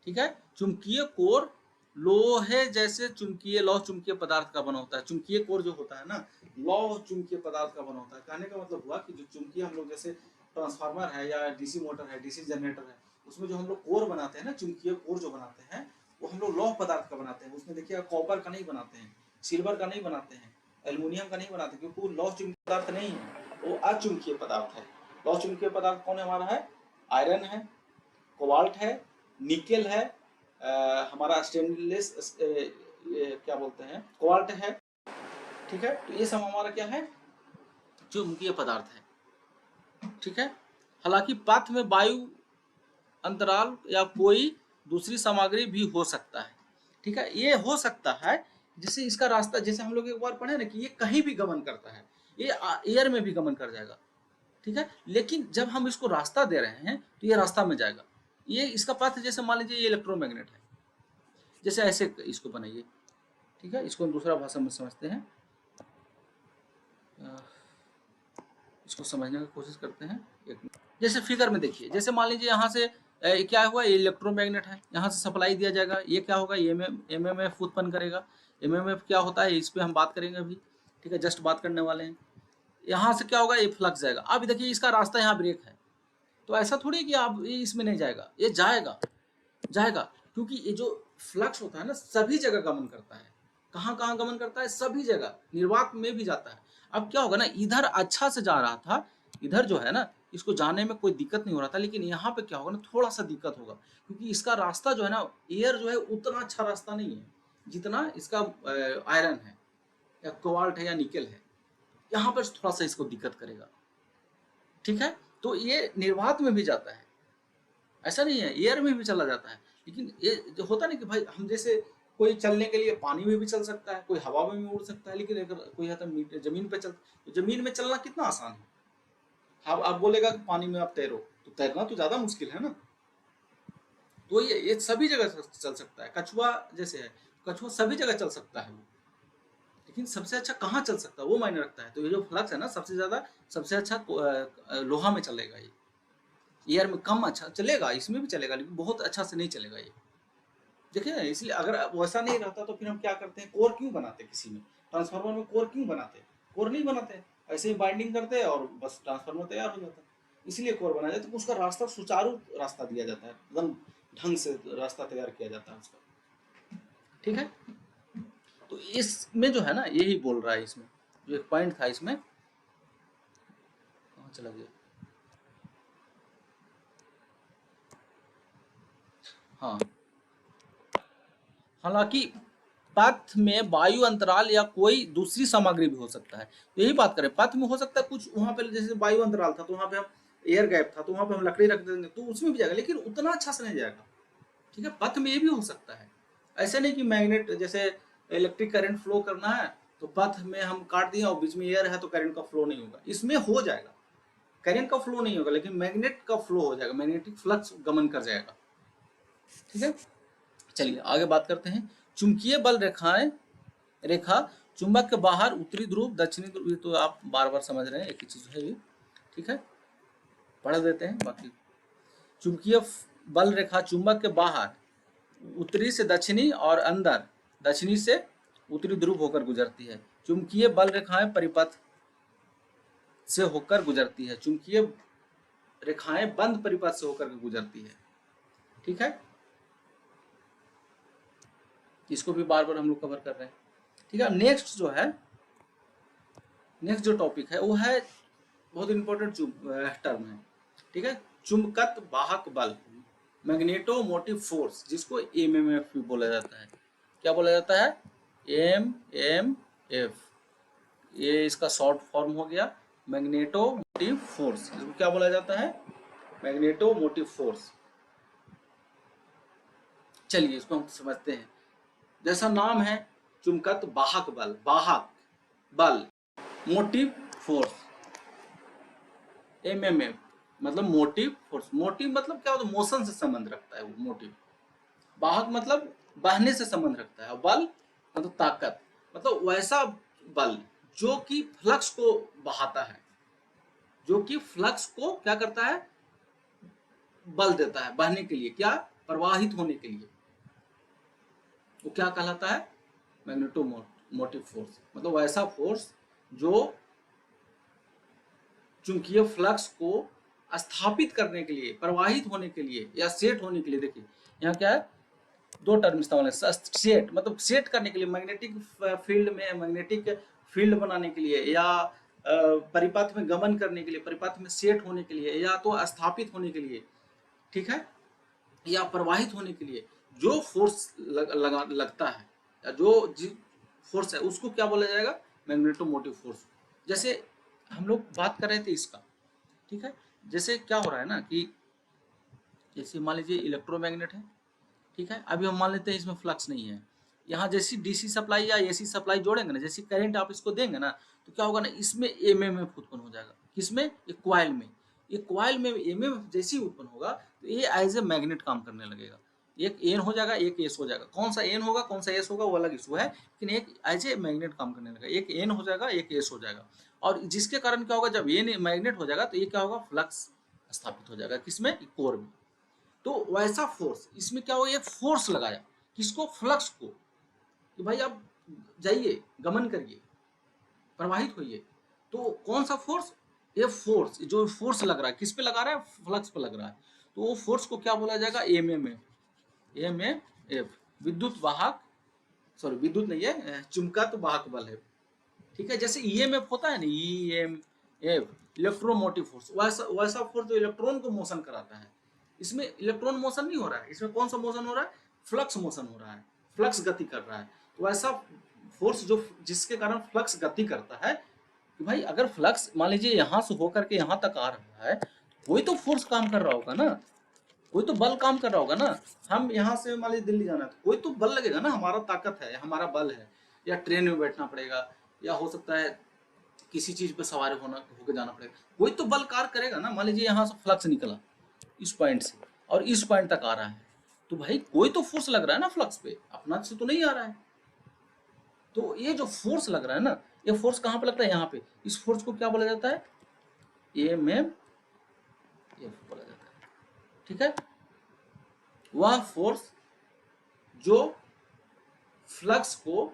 ठीक है, चुंबकीय कोर लोहे जैसे चुंबकीय लौह चुंबकीय पदार्थ का बना होता है। चुंबकीय कोर जो होता है ना लौह चुंबकीय पदार्थ का बना होता है। कहने का मतलब हुआ कि जो चुंबकीय हम लोग जैसे ट्रांसफार्मर है या डीसी मोटर है, डीसी जनरेटर है, उसमें जो हम लोग कोर बनाते हैं ना, चुंबकीय कोर जो बनाते हैं वो हम लोग लौह पदार्थ का बनाते हैं। उसमें देखिए कॉपर का नहीं बनाते हैं, सिल्वर का नहीं बनाते हैं, एल्यूमिनियम का नहीं बनाते, क्योंकि वो लौह चुंबकीय पदार्थ नहीं है, वो अचुंबकीय पदार्थ है। लौह चुंबकीय पदार्थ कौन है हमारा, है आयरन है, कोबाल्ट है, निकेल है, हमारा स्टेनलेस क्या बोलते हैं, कोबाल्ट है। ठीक है, तो ये सब हमारा क्या है, चुंबकीय पदार्थ है। ठीक है, हालांकि पथ में वायु अंतराल या कोई दूसरी सामग्री भी हो सकता है। ठीक है, ये हो सकता है, जैसे इसका रास्ता, जैसे हम लोग एक बार पढ़े ना कि ये कहीं भी गमन करता है, ये एयर में भी गमन कर जाएगा। ठीक है, लेकिन जब हम इसको रास्ता दे रहे हैं तो ये रास्ता में जाएगा। ये इसका पथ, जैसे मान लीजिए ये इलेक्ट्रोमैग्नेट है, जैसे ऐसे इसको बनाइए। ठीक है, इसको हम दूसरा भाषा में समझते हैं, इसको समझने की कोशिश करते हैं। जैसे फिगर में देखिए, जैसे मान लीजिए यहाँ से क्या हुआ, ये इलेक्ट्रोमैग्नेट है, यहाँ से सप्लाई दिया जाएगा, ये क्या होगा, एमएमएफ उत्पन्न करेगा। एमएमएफ क्या होता है इस पर हम बात करेंगे अभी। ठीक है, जस्ट बात करने वाले हैं। यहाँ से क्या होगा, ये फ्लक्स जाएगा। अब देखिए इसका रास्ता यहाँ ब्रेक है, तो ऐसा थोड़ी कि आप ये इसमें नहीं जाएगा, ये जाएगा जाएगा, क्योंकि ये जो फ्लक्स होता है ना सभी जगह गमन करता है। कहाँ कहाँ गमन करता है, सभी जगह, निर्वात में भी जाता है। अब क्या होगा ना, इधर अच्छा से जा रहा था, इधर जो है ना इसको जाने में कोई दिक्कत नहीं हो रहा था, लेकिन यहाँ पे क्या होगा ना, थोड़ा सा दिक्कत होगा, क्योंकि इसका रास्ता जो है ना, एयर जो है उतना अच्छा रास्ता नहीं है जितना इसका आयरन है या कोबाल्ट है या निकेल है। यहाँ पर थोड़ा सा इसको दिक्कत करेगा। ठीक है, तो ये निर्वात में भी जाता है, ऐसा नहीं है, एयर में भी चला जाता है। लेकिन ये जो होता है ना कि भाई हम जैसे कोई चलने के लिए पानी में भी चल सकता है, कोई हवा में भी उड़ सकता है, लेकिन अगर कोई है तो जमीन पे चल, तो जमीन में चलना कितना आसान है। आप बोलेगा कि पानी में आप तैरो, तो तैरना तो ज्यादा मुश्किल है ना। तो ये सभी जगह चल सकता है। कछुआ जैसे है, कछुआ सभी जगह चल सकता है वो, लेकिन सबसे अच्छा कहाँ चल सकता है वो मायने रखता है। तो ये जो फ्लक्स है ना सबसे अच्छा लोहा में चलेगा, ये एयर में कम अच्छा चलेगा, इसमें भी चलेगा लेकिन बहुत अच्छा से नहीं चलेगा ये। देखिए, इसलिए अगर वैसा नहीं रहता तो फिर हम क्या करते हैं, कोर क्यों बनाते हैं किसी में, ट्रांसफार्मर में कोर क्यों बनाते? कोर नहीं बनाते, ऐसे ही बाइंडिंग करते हैं और बस ट्रांसफार्मर तैयार हो जाता है। इसलिए कोर बनाया जाता है, तो उसका रास्ता सुचारू रास्ता दिया जाता है, एकदम ढंग से रास्ता तैयार किया जाता है उसका। ठीक है, तो इसमें जो है ना यही बोल रहा है, इसमें जो एक पॉइंट था इसमें कहाँ चला गया, हाँ, हालांकि पथ में वायु अंतराल या कोई दूसरी सामग्री भी हो सकता है। तो यही बात करें, पथ में हो सकता है कुछ, वहां पे जैसे वायु अंतराल था तो वहां पे हम एयर गैप था तो वहां पे हम लकड़ी रख देंगे तो उसमें भी जाएगा, लेकिन उतना अच्छा से नहीं जाएगा। ठीक है, पथ में ये भी हो सकता है, ऐसे नहीं कि मैग्नेट जैसे इलेक्ट्रिक करंट फ्लो करना है तो पथ में हम काट दिए और बीच में एयर है तो करंट का फ्लो नहीं होगा, इसमें हो जाएगा, करंट का फ्लो नहीं होगा लेकिन मैग्नेट का फ्लो हो जाएगा, मैग्नेटिक फ्लक्स गमन कर जाएगा। ठीक है, चलिए आगे बात करते हैं। चुंबकीय बल रेखा चुंबक के बाहर उत्तरी ध्रुव दक्षिणी ध्रुव, ये तो आप बार बार समझ रहे हैं, एक ही चीज है ये। ठीक है, पढ़ देते हैं बाकी। चुंबकीय बल रेखा चुंबक के बाहर उत्तरी से दक्षिणी और अंदर दक्षिणी से उत्तरी ध्रुव होकर गुजरती है। चुंबकीय बल रेखाएं परिपथ से होकर गुजरती है, चुंबकीय रेखाएं बंद परिपथ से होकर गुजरती है। ठीक है, इसको भी बार बार हम लोग कवर कर रहे हैं। ठीक है, नेक्स्ट जो टॉपिक है वो है बहुत इंपॉर्टेंट टर्म है। ठीक है, चुंबकत्व वाहक बल, मैग्नेटोमोटिव फोर्स, जिसको एमएमएफ भी बोला जाता है। क्या बोला जाता है? एमएमएफ, ये इसका शॉर्ट फॉर्म हो गया मैग्नेटोमोटिव फोर्स। इसको क्या बोला जाता है? Magnetomotive force. चलिए इसको हम समझते हैं। जैसा नाम है चुंबकत्व वाहक बल, मोटिव फोर्स, एमएमएफ मतलब मोटिव फोर्स। मोटिव मतलब क्या होता है? मोशन से संबंध रखता है वो मोटिव। वाहक मतलब बहने से संबंध रखता है। बल मतलब ताकत, मतलब वैसा बल जो कि फ्लक्स को बहाता है, जो कि फ्लक्स को क्या करता है? बल देता है बहने के लिए, क्या? प्रवाहित होने के लिए। वो क्या कहलाता है? Magnetomotive force. मतलब वैसा फोर्स जो चुंबकीय फ्लक्स को स्थापित करने के लिए, प्रवाहित होने के लिए या सेट होने के लिए। देखिए यहाँ क्या है, दो टर्म इस्तेमाल है। सेट मतलब सेट करने के लिए, मैग्नेटिक फील्ड में मैग्नेटिक फील्ड बनाने के लिए, या परिपथ में गमन करने के लिए, परिपथ में सेट होने के लिए, या तो स्थापित होने के लिए, ठीक है, या प्रवाहित होने के लिए जो फोर्स लगता है, या जो फोर्स है उसको क्या बोला जाएगा? Magnetomotive force. जैसे हम लोग बात कर रहे थे इसका, ठीक है, जैसे क्या हो रहा है ना कि जैसे मान लीजिए इलेक्ट्रोमैग्नेट है, ठीक है, अभी हम मान लेते हैं इसमें फ्लक्स नहीं है। यहाँ जैसी डीसी सप्लाई या एसी सप्लाई जोड़ेंगे ना, जैसी करंट आप इसको देंगे ना, तो क्या होगा ना, इसमें एमएमएफ उत्पन्न हो जाएगा। किसमें? एक कॉइल में। ये कॉइल में एमएमएफ जैसे ही उत्पन्न होगा तो ये एज ए मैग्नेट काम करने लगेगा। एक एन हो जाएगा, एक एस हो जाएगा। कौन सा एन होगा कौन सा एस होगा वो अलग इशू है, लेकिन एक एज ए मैग्नेट काम करने लगेगा। एक एन हो जाएगा, एक एस हो जाएगा, और जिसके कारण क्या होगा, जब ये मैग्नेट हो जाएगा तो ये क्या होगा? फ्लक्स स्थापित हो जाएगा। किसमें? कोर में। तो वैसा फोर्स इसमें क्या हो, ये फोर्स लगाया किसको? फ्लक्स को, कि भाई आप जाइए, गमन करिए, प्रवाहित होइए। तो कौन सा फोर्स? ये फोर्स, जो फोर्स लग रहा है किस पे लगा रहा है? फ्लक्स पे लग रहा है। तो वो फोर्स को क्या बोला जाएगा? एमएमएफ, विद्युत वाहक, सॉरी विद्युत नहीं है, चुंबकत्व वाहक बल है। ठीक है, जैसे ईएमएफ होता है ना, ईएमएफ इलेक्ट्रोमोटिव फोर्स, वैसा फोर्स जो इलेक्ट्रॉन को मोशन कराता है। इसमें इलेक्ट्रॉन मोशन नहीं हो रहा है, इसमें कौन सा मोशन हो रहा है? फ्लक्स मोशन हो रहा है, फ्लक्स गति कर रहा है। तो ऐसा फोर्स जो जिसके कारण फ्लक्स गति करता है, कि भाई अगर फ्लक्स मान लीजिए यहाँ से होकर के यहाँ तक आ रहा है, कोई तो फोर्स काम कर रहा होगा ना, कोई तो बल काम कर रहा होगा ना। हम यहाँ से मान लीजिए दिल्ली जाना है तो कोई तो बल लगेगा ना, हमारा ताकत है, हमारा बल है, या ट्रेन में बैठना पड़ेगा, या हो सकता है किसी चीज पे सवार होकर जाना पड़ेगा, कोई तो बल कार्य करेगा ना। मान लीजिए यहाँ से फ्लक्स निकला इस पॉइंट से और इस पॉइंट तक आ रहा है, तो भाई कोई तो फोर्स लग रहा है ना फ्लक्स पे, अपना से तो नहीं आ रहा है। तो ये जो फोर्स लग रहा है ना, ये फोर्स कहाँ पे लगता है? यहाँ पे। इस फोर्स को क्या बोला जाता है? एमएमएफ बोला जाता है। ठीक है, वह फोर्स जो फ्लक्स को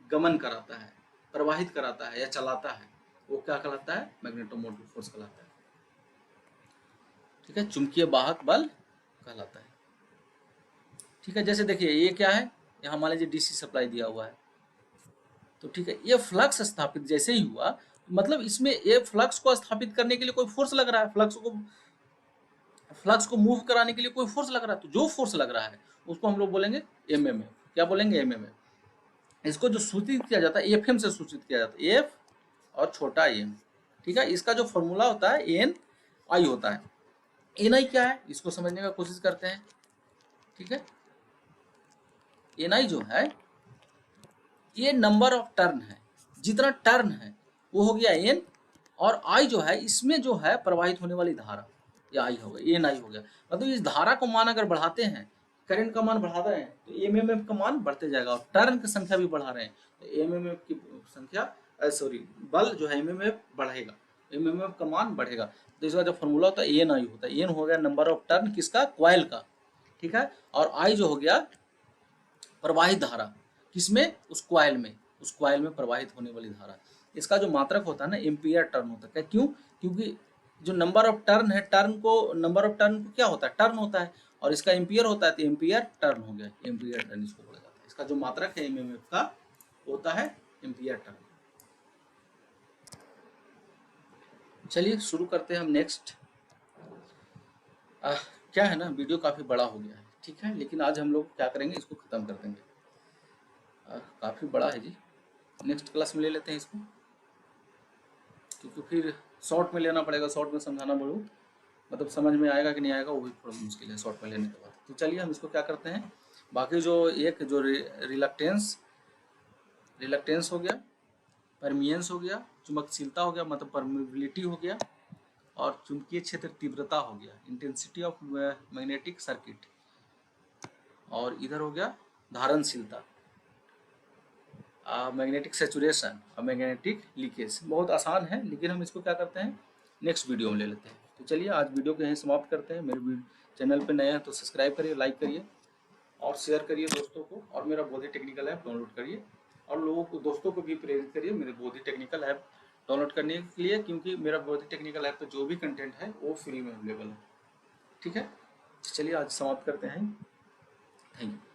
गमन कराता है, प्रवाहित कराता है या चलाता है वो क्या कहलाता है? मैग्नेटोमोटिव फोर्स कहलाता है। ठीक है, चुंबकीय वाहक बल कहलाता है। ठीक है, जैसे देखिए ये क्या है, यहाँ मान लीजिए डीसी सप्लाई दिया हुआ है, तो ठीक है ये फ्लक्स स्थापित जैसे ही हुआ, मतलब इसमें ये फ्लक्स को स्थापित करने के लिए कोई फोर्स लग रहा है, फ्लक्स को मूव कराने के लिए कोई फोर्स लग रहा है, तो जो फोर्स लग रहा है उसको हम लोग बोलेंगे एमएमएफ। क्या बोलेंगे? एमएमएफ। इसको जो सूचित किया जाता है एफएम से सूचित किया जाता है, एफ और छोटा एम। ठीक है, इसका जो फॉर्मूला होता है एन आई होता है। एन आई क्या है इसको समझने का कोशिश करते हैं। ठीक है, एन आई जो है ये नंबर ऑफ टर्न है, जितना टर्न है वो हो गया एन, और आई जो है इसमें जो है प्रवाहित होने वाली धारा, ये आई हो गया, एन आई हो गया। मतलब इस धारा को मान अगर बढ़ाते हैं, करंट का मान बढ़ा रहे हैं तो एमएमएफ का मान बढ़ते जाएगा, और टर्न की संख्या भी बढ़ा रहे हैं तो एमएमएफ की संख्या सॉरी बल जो है एमएमएफ बढ़ेगा, एमएमएफ का मान बढ़ेगा। तो इसका जो फॉर्मूला होता है एन आई होता है। एन हो गया नंबर ऑफ टर्न किसका? कॉइल का। ठीक है, और आई जो हो गया प्रवाहित धारा, किसमें? उस कॉइल में प्रवाहित होने वाली धारा। इसका जो मात्रक होता है ना एम्पियर टर्न होता है। क्यों? क्योंकि जो नंबर ऑफ टर्न है, नंबर ऑफ टर्न को क्या होता है? टर्न होता है, और इसका एम्पियर होता है तो एम्पियर टर्न हो गया, एम्पियर टर्न इसको बोला जाता है। इसका जो मात्रक है एमएमएफ का होता है एम्पियर टर्न। चलिए शुरू करते हैं हम नेक्स्ट। क्या है ना, वीडियो काफी बड़ा हो गया है, ठीक है, लेकिन आज हम लोग क्या करेंगे, इसको खत्म कर देंगे। काफी बड़ा है जी, नेक्स्ट क्लास में ले लेते हैं इसको, क्योंकि फिर शॉर्ट में लेना पड़ेगा, शॉर्ट में समझाना बढ़ू, मतलब समझ में आएगा कि नहीं आएगा वो भी थोड़ा मुश्किल है शॉर्ट में लेने के बाद। तो चलिए हम इसको क्या करते हैं, बाकी जो एक जो रिलक्टेंस हो गया, परमियंस हो गया, चुंबकशीलता हो गया मतलब परमिबिलिटी हो गया, और चुंबकीय क्षेत्र तीव्रता हो गया, इंटेंसिटी ऑफ मैग्नेटिक सर्किट, और इधर हो गया धारणशीलता, मैग्नेटिक सेचुरेशन और मैग्नेटिक लीकेज। बहुत आसान है, लेकिन हम इसको क्या करते हैं नेक्स्ट वीडियो में ले लेते हैं। तो चलिए आज वीडियो को यहीं समाप्त करते हैं। मेरे चैनल पे नए हैं तो सब्सक्राइब करिए, लाइक करिए और शेयर करिए दोस्तों को, और मेरा बोधि टेक्निकल ऐप डाउनलोड करिए, और लोगों को, दोस्तों को भी प्रेरित करिए मेरे बोधि टेक्निकल ऐप डाउनलोड करने के लिए, क्योंकि मेरा बोधि टेक्निकल ऐप पे जो भी कंटेंट है वो फ्री में अवेलेबल है। ठीक है, चलिए आज समाप्त करते हैं। Thank you.